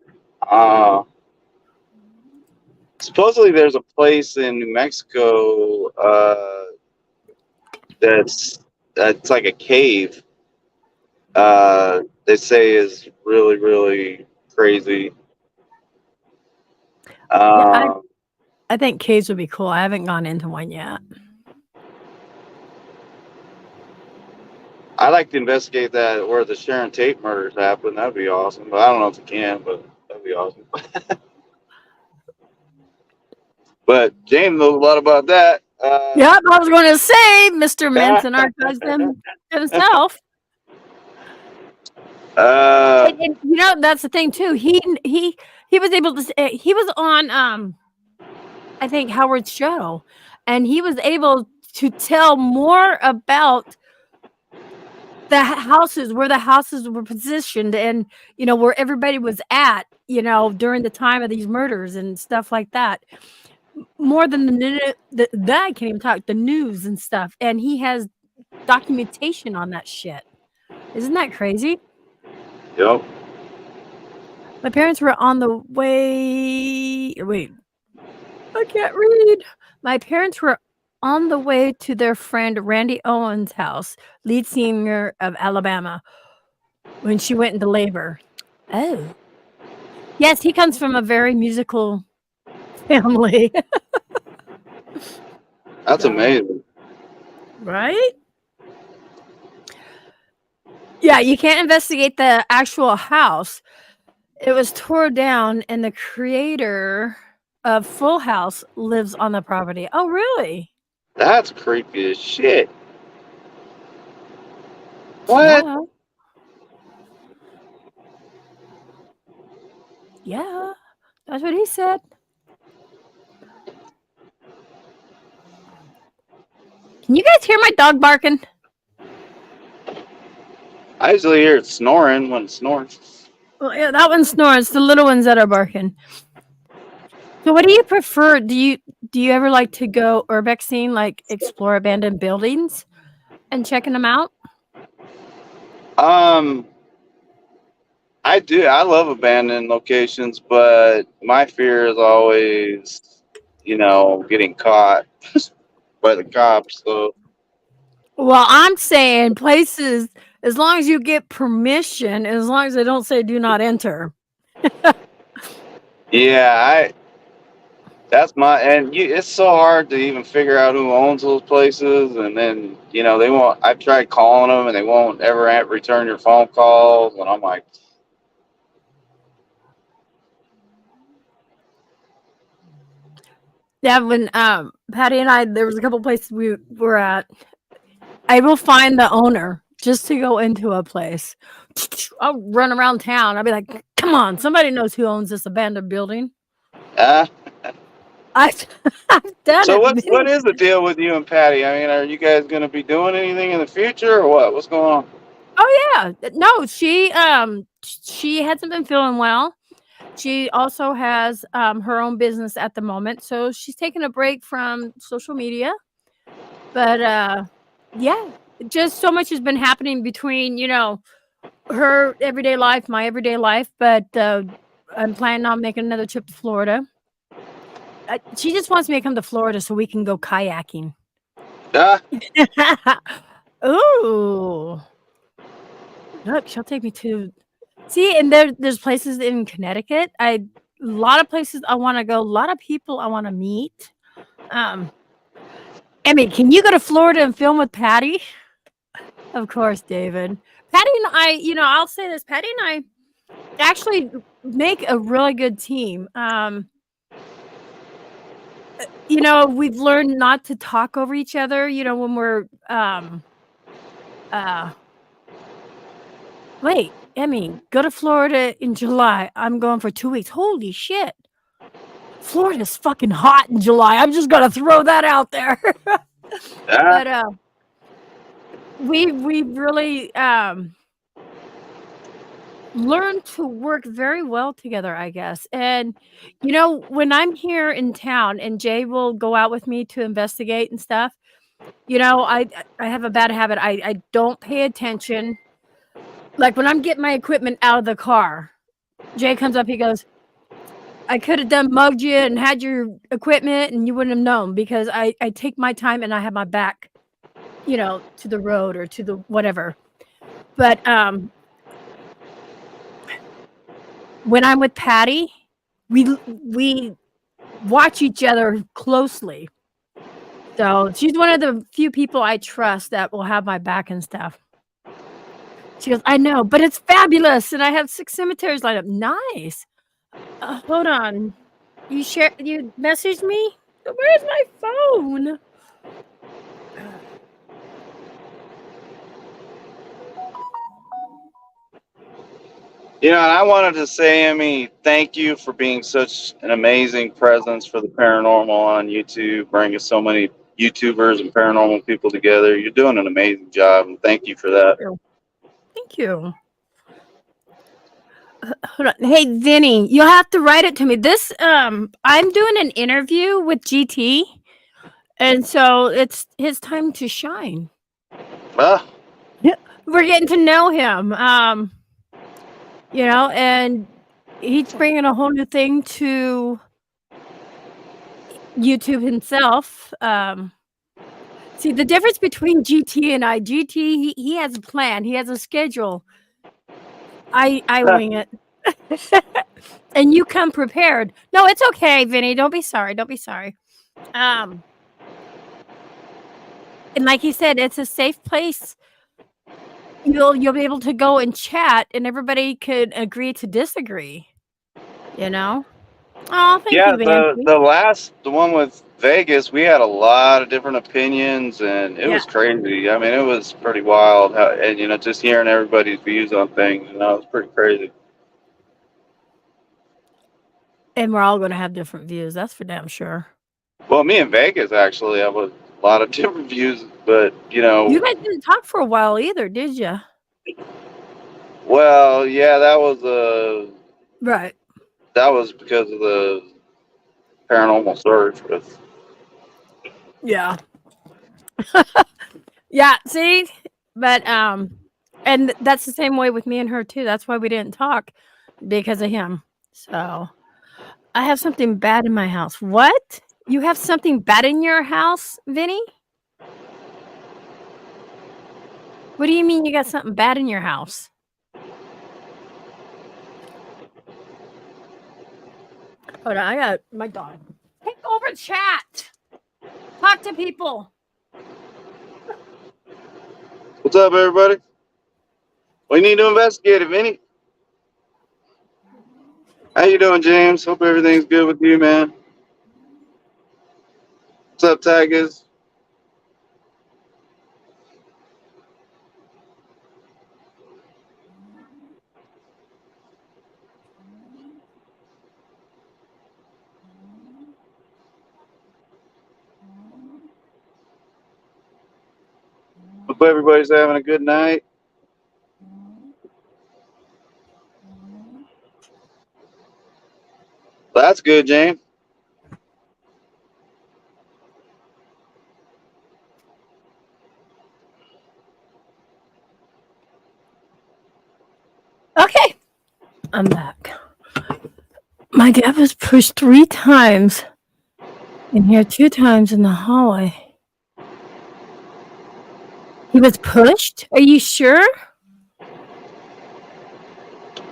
Supposedly there's a place in New Mexico that's like a cave. They say is really, really crazy. Yeah, I think caves would be cool. I haven't gone into one yet. I'd like to investigate that where the Sharon Tate murders happened. That'd be awesome. But I don't know if you can, but that'd be awesome. But James knows a lot about that. Yep, I was going to say Mr. Manson archives himself. And that's the thing too. He was able to. He was on I think Howard's show, and he was able to tell more about the houses, where the houses were positioned, and where everybody was at, during the time of these murders and stuff like that. More than the I can't even talk, the news and stuff, and he has documentation on that shit. Isn't that crazy? Yep. My parents were on the way. Wait, I can't read. My parents were on the way to their friend Randy Owens' house, lead singer of Alabama, when she went into labor. Oh. Yes, he comes from a very musical family. That's amazing. Right? Yeah, you can't investigate the actual house. It was torn down, and the creator of Full House lives on the property. Oh, really? That's creepy as shit. What? Yeah. Yeah. That's what he said. Can you guys hear my dog barking? I usually hear it snoring when it snores. Well, yeah, that one snores. It's the little ones that are barking. So, what do you prefer? Do you ever like to go urbexing, like explore abandoned buildings and checking them out? I do. I love abandoned locations, but my fear is always, getting caught by the cops. So Well, I'm saying places, as long as you get permission, as long as they don't say do not enter. yeah, it's so hard to even figure out who owns those places, and then they won't. I've tried calling them, and they won't ever return your phone calls, and I'm like, Yeah, when Patty and I, there was a couple places we were at. I will find the owner just to go into a place. I'll run around town. I'll be like, "Come on, somebody knows who owns this abandoned building." ah. I've done So it. what is the deal with you and Patty? I mean, are you guys going to be doing anything in the future, or what? What's going on? Oh yeah, no, she hasn't been feeling well. She also has her own business at the moment, so she's taking a break from social media. But yeah, just so much has been happening between her everyday life, my everyday life. But I'm planning on making another trip to Florida. She just wants me to come to Florida so we can go kayaking. Ah. Ooh, look, she'll take me to see, and there's places in Connecticut. A lot of places I want to go. A lot of people I want to meet. Emmy, can you go to Florida and film with Patty? Of course, David. Patty and I, I'll say this: Patty and I actually make a really good team. We've learned not to talk over each other. When we're wait, Emmy, go to Florida in July. I'm going for 2 weeks. Holy shit. Florida's fucking hot in July. I'm just gonna throw that out there. But we really learned to work very well together, I guess. And when I'm here in town and Jay will go out with me to investigate and stuff, I have a bad habit. I don't pay attention. Like when I'm getting my equipment out of the car, Jay comes up, he goes, I could have done mugged you and had your equipment and you wouldn't have known, because I take my time and I have my back, to the road or to the whatever. But when I'm with Patty, we watch each other closely. So she's one of the few people I trust that will have my back and stuff. She goes, I know, but it's fabulous. And I have 6 cemeteries lined up. Nice. Hold on. You messaged me? Where's my phone? And I wanted to say, Emmy, thank you for being such an amazing presence for the paranormal on YouTube, bringing so many YouTubers and paranormal people together. You're doing an amazing job, and thank you for that. Thank you. Hold on. Hey, Vinny, you'll have to write it to me. I'm doing an interview with GT, and so it's his time to shine. Yeah, we're getting to know him. And he's bringing a whole new thing to YouTube himself. See, the difference between GT and I, GT, he has a plan. He has a schedule. I wing it. And you come prepared. No, it's okay, Vinny. Don't be sorry. Don't be sorry. And like he said, it's a safe place. You'll be able to go and chat, and everybody could agree to disagree. Oh, thank Yeah, you, Vandy. the one with Vegas, we had a lot of different opinions, and it Yeah, was crazy. I mean, it was pretty wild, and just hearing everybody's views on things, it was pretty crazy. and we're all gonna have different views. That's for damn sure. Well, me and Vegas actually have a lot of different views, but You guys didn't talk for a while either, did you? well, yeah, Right. that was because of the paranormal surge with. Yeah. Yeah. See, but and that's the same way with me and her too. That's why we didn't talk because of him. So I have something bad in my house. What? You have something bad in your house, Vinny? What do you mean you got something bad in your house? Hold on, I got my dog. Take over chat. Talk to people. What's up, everybody? We need to investigate it, Vinny. How you doing, James? Hope everything's good with you, man. What's up, Tigers? Hope everybody's having a good night. That's good, James. Okay, I'm back. My dad was pushed 3 times in here, 2 times in the hallway. He was pushed? Are you sure?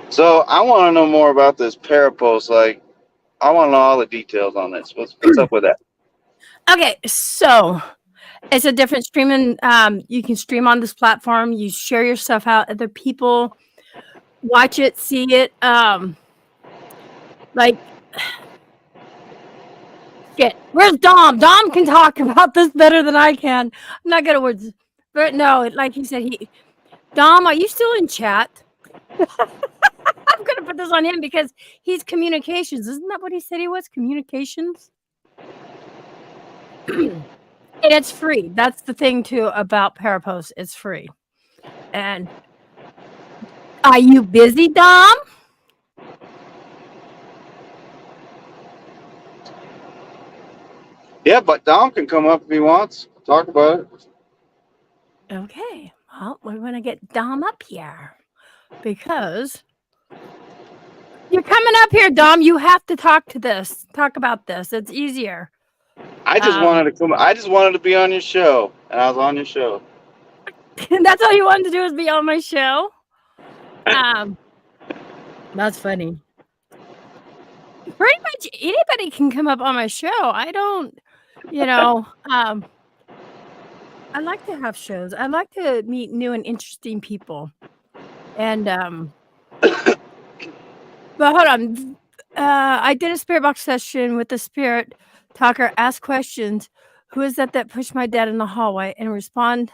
So I want to know more about this parapost. Like, I want to know all the details on this. What's up with that? Okay, so it's a different streaming. You can stream on this platform. You share your stuff out. Other people watch it, see it. Like, shit. Where's Dom? Dom can talk about this better than I can. I'm not good at words, but no, like he said, Dom, are you still in chat? I'm gonna put this on him because he's communications. Isn't that what he said he was? Communications. And it's free. That's the thing too about Parapost. It's free. And are you busy, Dom? Yeah, but Dom can come up if he wants. Talk about it. Okay. Well, we're gonna get Dom up here because you're coming up here, Dom. You have to talk about this. It's easier. I just wanted to come. I just wanted to be on your show, and I was on your show. That's all you wanted to do is be on my show. That's funny. Pretty much anybody can come up on my show. I don't, I like to have shows. I like to meet new and interesting people. And but hold on. I did a spirit box session with the spirit talker, ask questions. Who is that pushed my dad in the hallway? And respond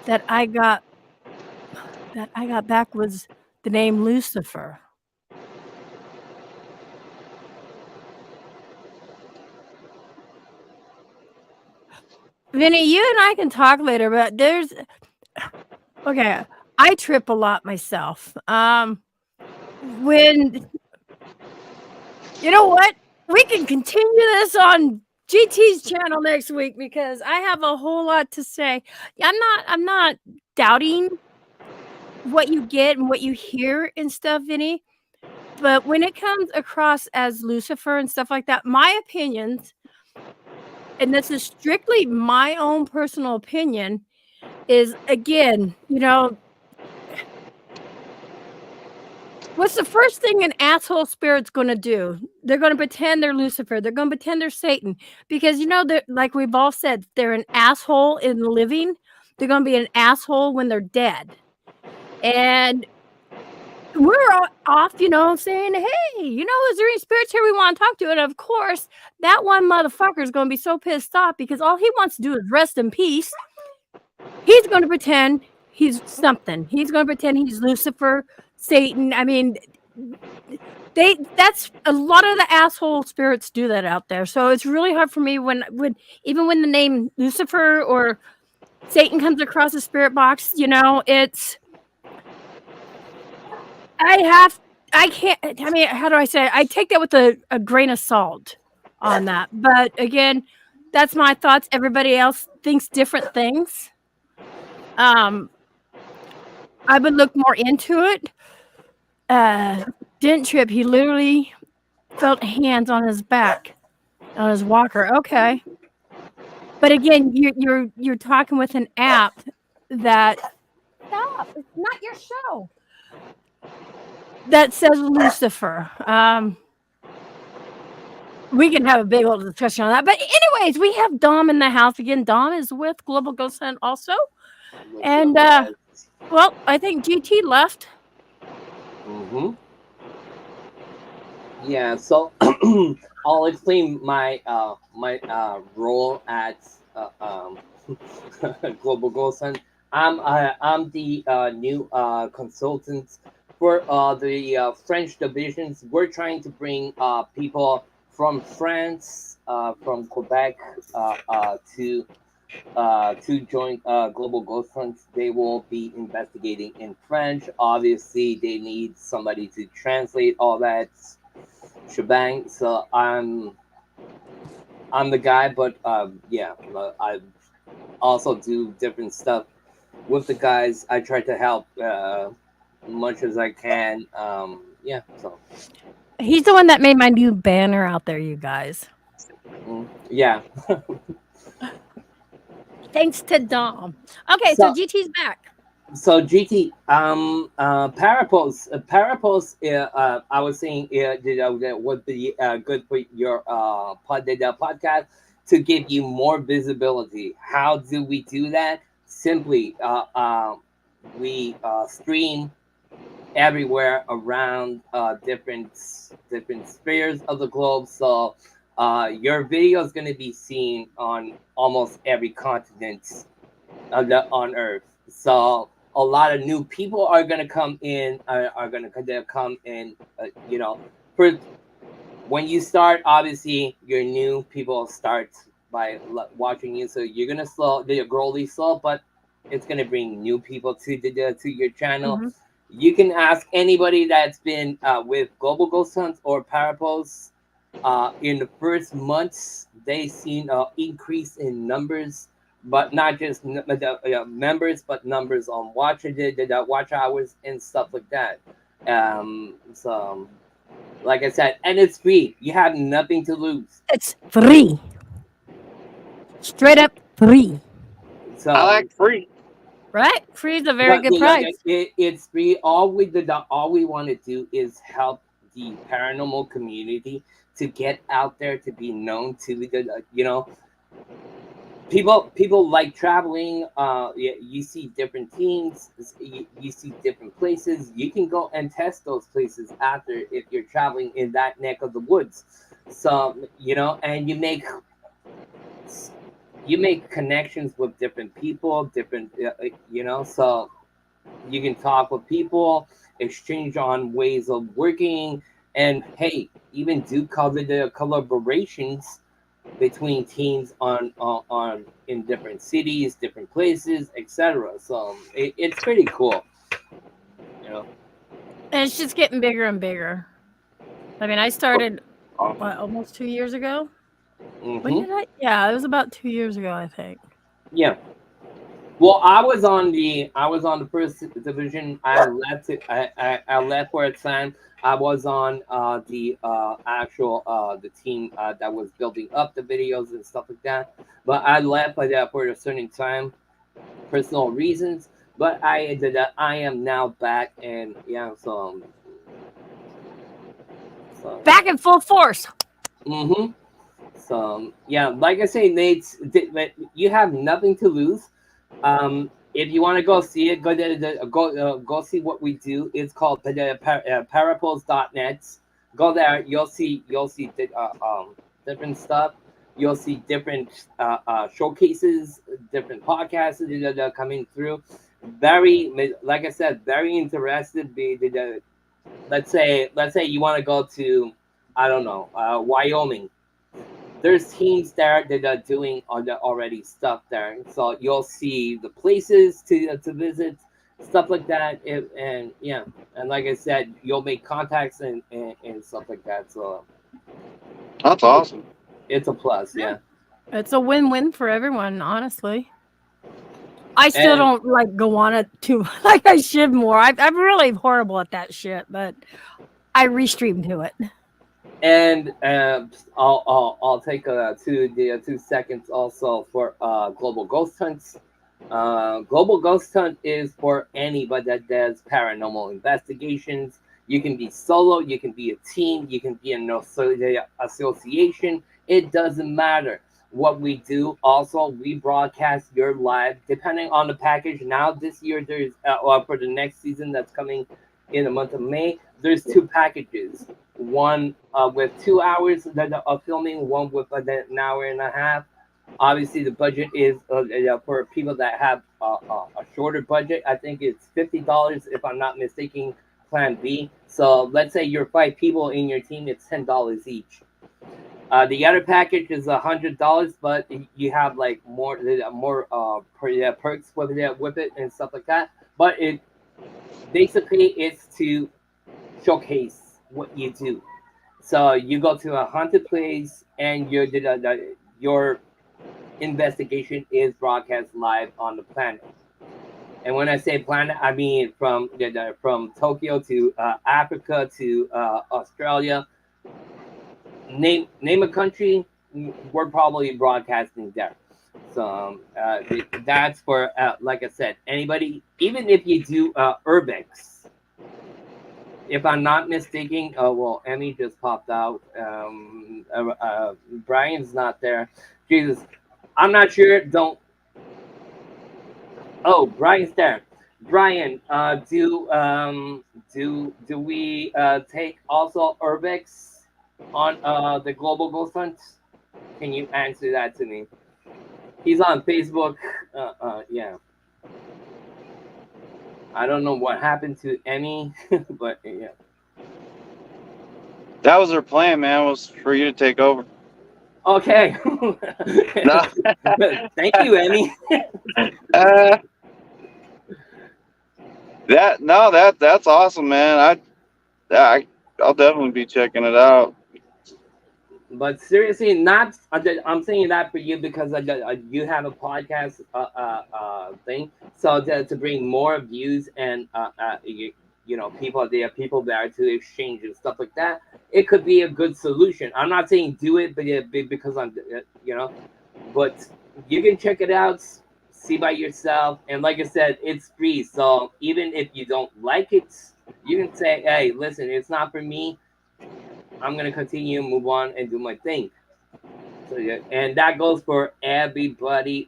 that I got back was the name Lucifer. Vinny, you and I can talk later, but there's okay. I trip a lot myself. When you know what? We can continue this on GT's channel next week because I have a whole lot to say. I'm not doubting what you get and what you hear and stuff, Vinny. But when it comes across as Lucifer and stuff like that, my opinions, and this is strictly my own personal opinion, is again, what's the first thing an asshole spirit's gonna do? They're gonna pretend they're Lucifer. They're gonna pretend they're Satan. Because they're like we've all said, they're an asshole in living. They're gonna be an asshole when they're dead. And we're off, saying, hey, is there any spirits here we want to talk to? And of course, that one motherfucker is going to be so pissed off because all he wants to do is rest in peace. He's going to pretend he's something. He's going to pretend he's Lucifer, Satan. I mean, that's a lot of the asshole spirits do that out there. So it's really hard for me when even when the name Lucifer or Satan comes across a spirit box, it's I can't, I mean, how do I say it? I take that with a grain of salt on that. But again, that's my thoughts. Everybody else thinks different things. I would look more into it. Didn't trip. He literally felt hands on his back, on his walker. Okay. But again, you're talking with an app that stop. It's not your show. That says Lucifer. We can have a big old discussion on that. But anyways, we have Dom in the house again. Dom is with Global Ghost Hunt also. And well, I think GT left. Yeah, so I'll explain my role at Global Ghost Hunt. I'm the new consultant for the French divisions. We're trying to bring people from France, from Quebec, to join Global Ghost Hunt. They will be investigating in French. Obviously, they need somebody to translate all that shebang. So I'm the guy, but yeah, I also do different stuff with the guys. I try to help much as I can. Yeah, so He's the one that made my new banner out there, you guys. yeah. Thanks to Dom. Okay, so GT's back. So GT, Parapos, I was saying, that would be good for your podcast to give you more visibility. How do we do that? Simply, we stream everywhere around different spheres of the globe. So your video is going to be seen on almost every continent on Earth. So a lot of new people are going to come in, are going to come in, for when you start, obviously your new people start by watching you. So you're going to grow slow, but it's going to bring new people to your channel. Mm-hmm. You can ask anybody that's been with Global Ghost Hunt or Parapos. In the first months, they've seen an increase in numbers, but not just members, but numbers on watch hours and stuff like that. So, like I said, and it's free. You have nothing to lose. It's free. Straight up free. So I like free. Right? Free is a very good price. It's free. All we want to do is help the paranormal community to get out there, to be known, to people like traveling. You see different teams, you see different places. You can go and test those places after if you're traveling in that neck of the woods. So and you make connections with different people, so you can talk with people, exchange on ways of working, and hey, even do collaborations between teams on in different cities, different places, etc. So it's pretty cool, And it's just getting bigger and bigger. I mean, I started almost 2 years ago. Mm-hmm. When did I? Yeah, it was about 2 years ago, I think. Yeah. Well, I was on the first division. I left it. I left for a time. I was on the actual the team that was building up the videos and stuff like that. But I left for a certain time, personal reasons. But I am now back, and yeah, so back in full force. Mm-hmm. So yeah, like I say, Nate, you have nothing to lose. if you want to go see it, go see what we do. It's called paraples.net. Go there. You'll see different stuff. You'll see different showcases, different podcasts that are coming through. Very, like I said, very interested. Let's say you want to go to, I don't know, Wyoming. There's teams there that are doing already stuff there, so you'll see the places to visit, stuff like that. And yeah, and like I said, you'll make contacts and stuff like that. So That's awesome. it's a plus. Yeah. It's a win-win for everyone, honestly. I still And don't like go on it too like I should more. I'm really horrible at that shit, but I restream to it. and I'll take 2 seconds also for global ghost hunts. Global ghost hunt is for anybody that does paranormal investigations. You can be solo, you can be a team, you can be an association. It doesn't matter what we do. Also, we broadcast your live depending on the package. Now this year there's for the next season that's coming in the month of May. There's 2 packages. One with 2 hours of filming, one with an hour and a half. Obviously, the budget is for people that have a shorter budget. I think it's $50 if I'm not mistaken. Plan B. So let's say you're 5 people in your team. It's $10 each. The other package is $100, but you have like more perks with it and stuff like that. But it basically it's to showcase what you do. So you go to a haunted place and your investigation is broadcast live on the planet. And when I say planet, I mean from Tokyo to Africa to Australia. Name a country, we're probably broadcasting there. So that's for like I said, anybody. Even if you do urbex, if I'm not mistaken. Oh well, Emmy just popped out. Brian's not there. Jesus, I'm not sure. Don't. Oh, Brian's there. Brian, do we take also urbex on the global ghost hunt? Can you answer that to me? He's on Facebook. Yeah. I don't know what happened to Emmy, but yeah. That was her plan, man. Was for you to take over. Okay. No. Thank you, Emmy. That's awesome, man. I'll definitely be checking it out. But seriously, not. I'm saying that for you because you have a podcast thing, so to bring more views and people people there to exchange and stuff like that. It could be a good solution. I'm not saying do it, but yeah, because I'm but you can check it out, see by yourself, and like I said, it's free. So even if you don't like it, you can say, "Hey, listen, it's not for me. I'm gonna continue, move on, and do my thing." So yeah, and that goes for everybody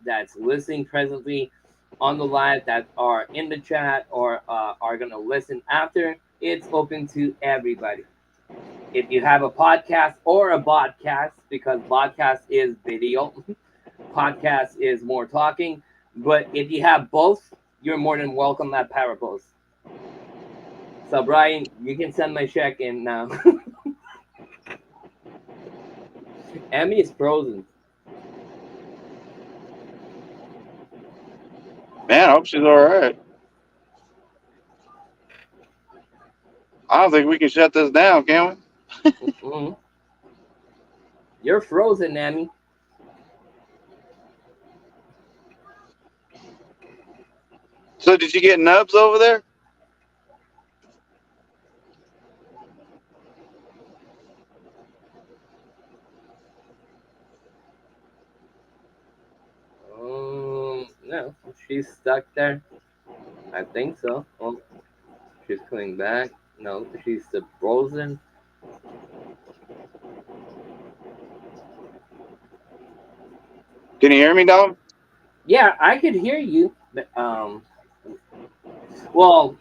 that's listening presently on the live, that are in the chat, or are gonna listen after. It's open to everybody. If you have a podcast or a podcast, because podcast is video, podcast is more talking. But if you have both, you're more than welcome at Parapos. So Brian, you can send my check in now. Emmy is frozen. Man, I hope she's all right. I don't think we can shut this down, can we? Mm-hmm. You're frozen, Emmy. So did you get nubs over there? No, she's stuck there. I think so. Oh, she's coming back. No, she's still frozen. Can you hear me, dog? Yeah, I could hear you, Well,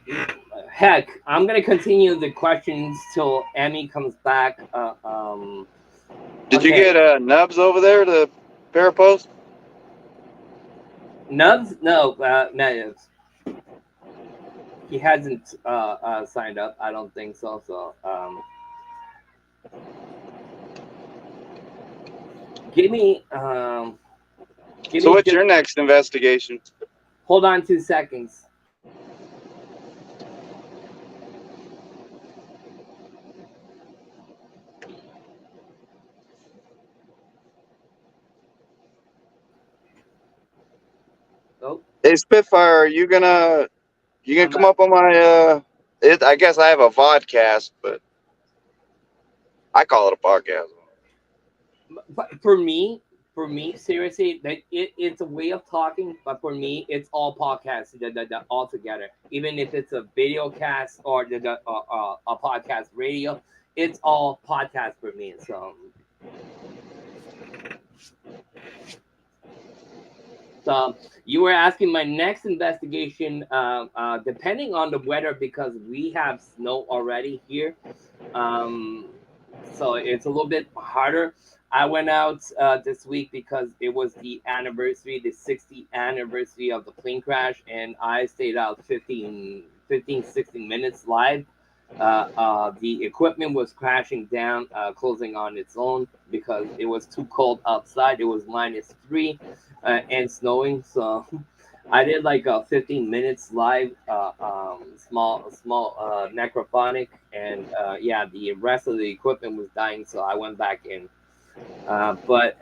heck, I'm gonna continue the questions till Emmy comes back. Did you Okay. get Nubs over there to Parapost? Nubs? No, no, he hasn't signed up. I don't think so. So, give me, So what's just, your next investigation? hold on 2 seconds. Oh, Hey Spitfire, are you gonna I'm come back. up on my I guess I have a vodcast, but I call it a podcast. But for me, seriously, that it's a way of talking. But for me, it's all podcasts all together. Even if it's a video cast or a podcast radio, it's all podcast for me. So you were asking my next investigation, depending on the weather, because we have snow already here. Um, so it's a little bit harder. I went out this week because it was the anniversary, the 60th anniversary of the plane crash, and I stayed out 16 minutes live. The equipment was crashing down, closing on its own because it was too cold outside. It was -3 and snowing. So I did like 15 minutes live, small necrophonic, and yeah, the rest of the equipment was dying, so I went back in. But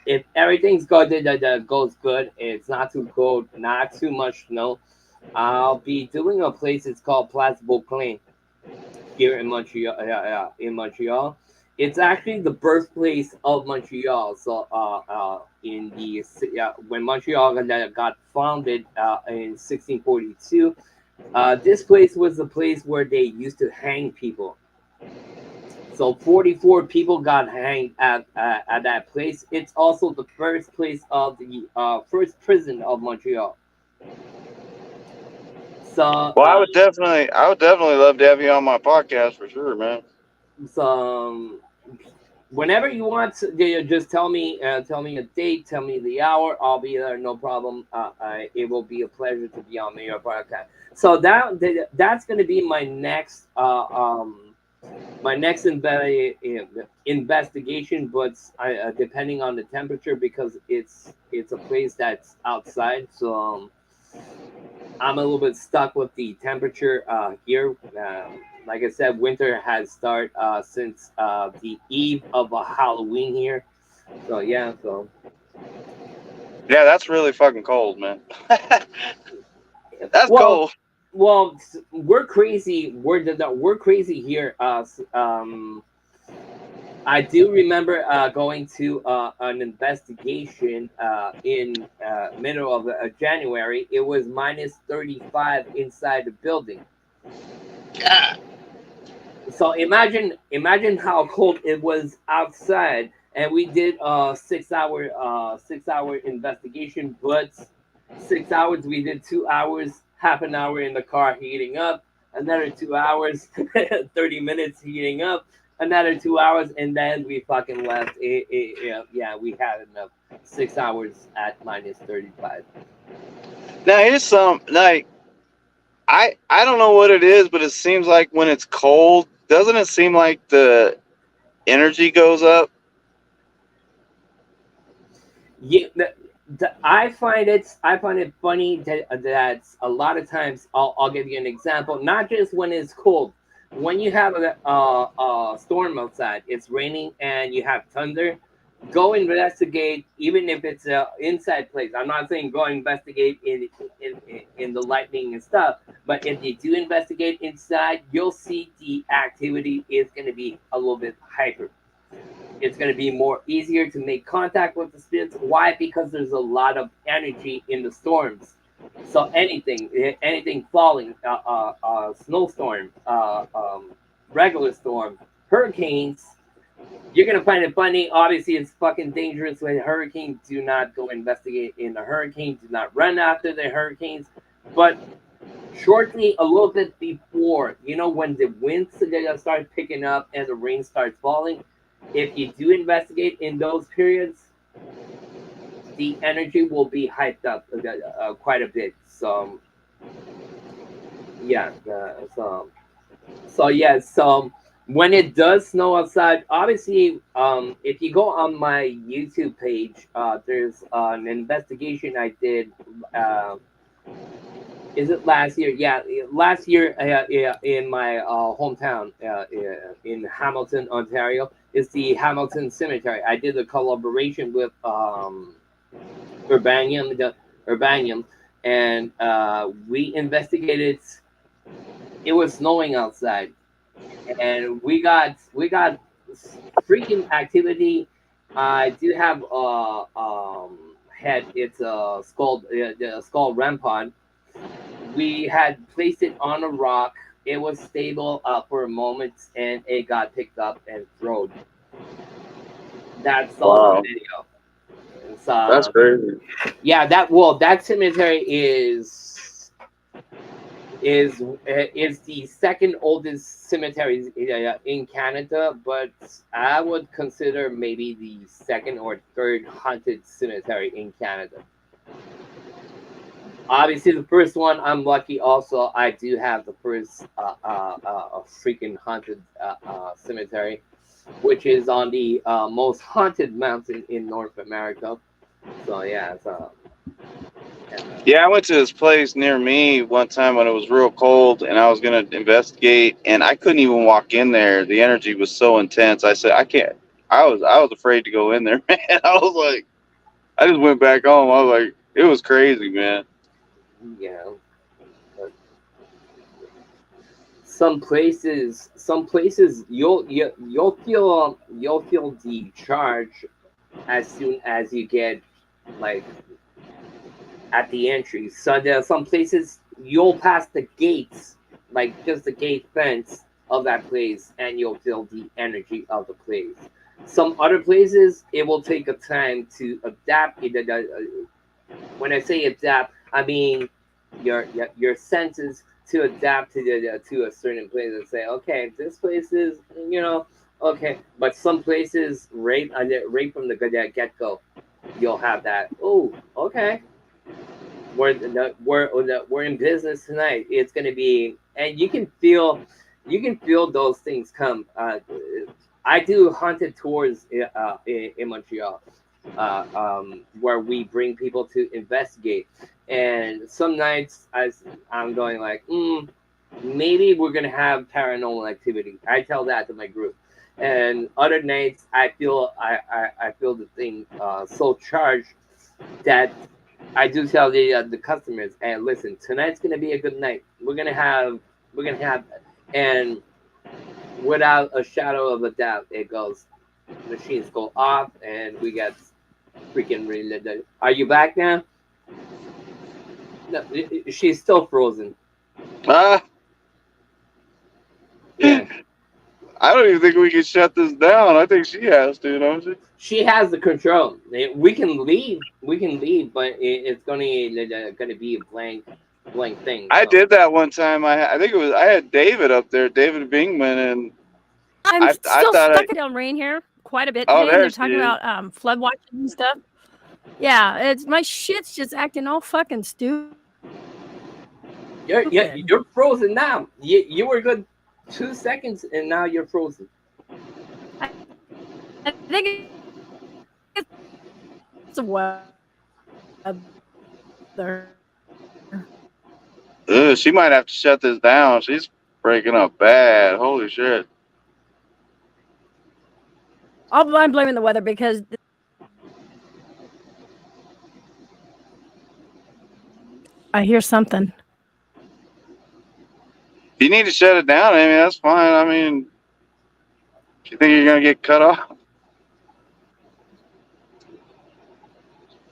if everything's good, that goes good, it's not too cold, not too much snow. I'll be doing a place. It's called 𝒚𝚗 here in Montreal. In Montreal, it's actually the birthplace of Montreal. So, when Montreal got founded in 1642, this place was the place where they used to hang people. So 44 people got hanged at that place. It's also the first place of the first prison of Montreal. So, Well, I would definitely love to have you on my podcast for sure, man. so whenever you want, just tell me a date, tell me the hour. I'll be there, no problem. It will be a pleasure to be on your podcast. So that's going to be my next investigation, but depending on the temperature, because it's a place that's outside. So I'm a little bit stuck with the temperature here. Like I said, winter has started since the eve of Halloween here. So yeah, so Yeah, that's really fucking cold, man. That's well, cold. we're crazy. We're crazy here. I do remember going to an investigation in middle of January. It was -35 inside the building. God. So imagine how cold it was outside, and we did a 6 hour investigation. But 6 hours, we did 2 hours, half an hour in the car heating up, another 2 hours, 30 minutes heating up, another 2 hours, and then we fucking left. Yeah, we had enough. 6 hours at -35. Now here's some like I don't know what it is, but it seems like when it's cold, doesn't it seem like the energy goes up? Yeah, I find it funny that a lot of times I'll give you an example. Not just when it's cold, when you have a storm outside, it's raining and you have thunder. Go investigate, even if it's a inside place. I'm not saying go investigate in the lightning and stuff, but if you do investigate inside, you'll see the activity is going to be a little bit hyper. It's going to be more easier to make contact with the spirits. Why? Because there's a lot of energy in the storms. So anything falling, snowstorm, regular storm, hurricanes, You're gonna find it funny. Obviously, it's fucking dangerous when hurricanes. Do not go investigate in the hurricane. Do not run after the hurricanes. But shortly, a little bit before, when the winds start picking up and the rain starts falling, if you do investigate in those periods, the energy will be hyped up quite a bit. So yeah, so when it does snow outside, obviously, if you go on my YouTube page, there's an investigation I did. Uh, is it last year? Yeah, last year in my hometown in Hamilton, Ontario, is the Hamilton Cemetery. I did a collaboration with Urbanium, and we investigated. It was snowing outside, and we got freaking activity. I do have head. It's a skull, the skull rampart. We had placed it on a rock. It was stable for a moment, and it got picked up and thrown. That's all the Wow, video. It's, that's crazy. yeah, that cemetery is the second oldest cemetery in Canada, but I would consider maybe the second or third haunted cemetery in Canada. Obviously, the first one, I'm lucky. Also, I do have the first freaking haunted cemetery, which is on the most haunted mountain in North America. So yeah, Yeah, I went to this place near me one time when it was real cold, and I was gonna investigate, and I couldn't even walk in there. The energy was so intense. I said, I can't. I was afraid to go in there, man. I was like, I just went back home. I was like, it was crazy, man. yeah. Some places you'll feel the charge as soon as you get like at the entry. So there are some places you'll pass the gates, like just the gate fence of that place, and you'll feel the energy of the place. Some other places it will take a time to adapt. When I say adapt, I mean your senses to adapt to a certain place and say, okay, this place is okay, but some places right from the get go, you'll have that. Oh, okay, we're in business tonight. It's gonna be, and you can feel those things come. I do haunted tours in Montreal, where we bring people to investigate. And some nights, I'm going like, maybe we're gonna have paranormal activity. I tell that to my group. And other nights, I feel the thing so charged that I do tell the customers, and listen, tonight's gonna be a good night. We're gonna have, and without a shadow of a doubt, it goes. Machines go off, and we get freaking really. Are you back now? No, she's still frozen. Ah, Yeah, I don't even think we can shut this down. I think she has to, don't she? she has the control. We can leave. We can leave, but it's gonna be a blank thing. I So did that one time. I think it was I had David up there, David Bingman, and I'm I still thought stuck in rain here quite a bit oh, today, and there they're she talking is. about flood watches and stuff. Yeah, it's my shit's just acting all fucking stupid. you're frozen now. You were good 2 seconds, and now you're frozen. I think it's a weather. Ugh, she might have to shut this down. She's breaking up bad. Holy shit. I'm blaming the weather because I hear something. If you need to shut it down, I mean, that's fine. I mean, if you think you're going to get cut off.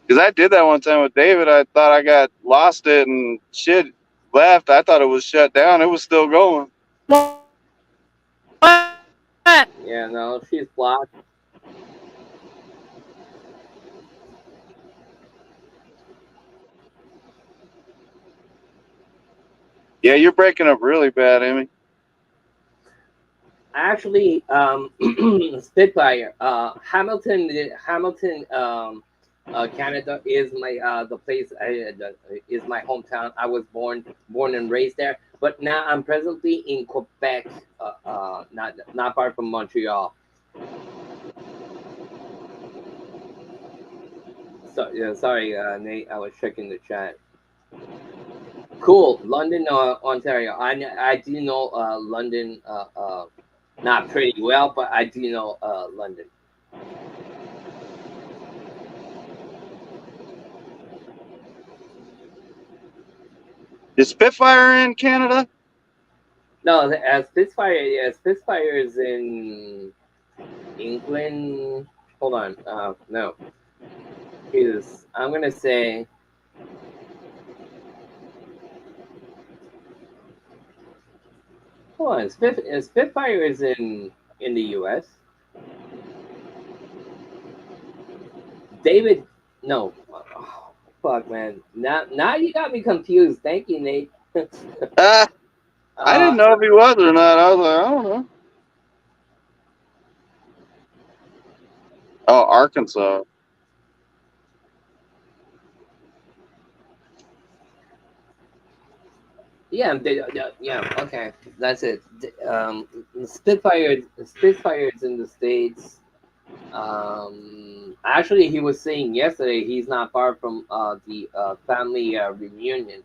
Because I did that one time with David. I thought I got lost it and shit left. I thought it was shut down. It was still going. Well, Yeah, no, she's blocked. Yeah, you're breaking up really bad, Amy. Actually, Spitfire, Hamilton, Canada is my the place is my hometown. I was born and raised there, but now I'm presently in Quebec, not far from Montreal. So yeah, sorry, Nate, I was checking the chat. Cool, London, Ontario. I do know London, not pretty well, but I do know London. Is Spitfire in Canada? No, Spitfire. Yeah, Spitfire is in England. Hold on. No, is I'm gonna say. Hold on. Spitfire is in the U.S. David. No. Oh, fuck, man. Now you got me confused. Thank you, Nate. I uh, didn't know if he was or not. I was like, I don't know. Oh, Arkansas. yeah, yeah. Okay, that's it. Spitfire is in the States. Actually, he was saying yesterday he's not far from the family reunion.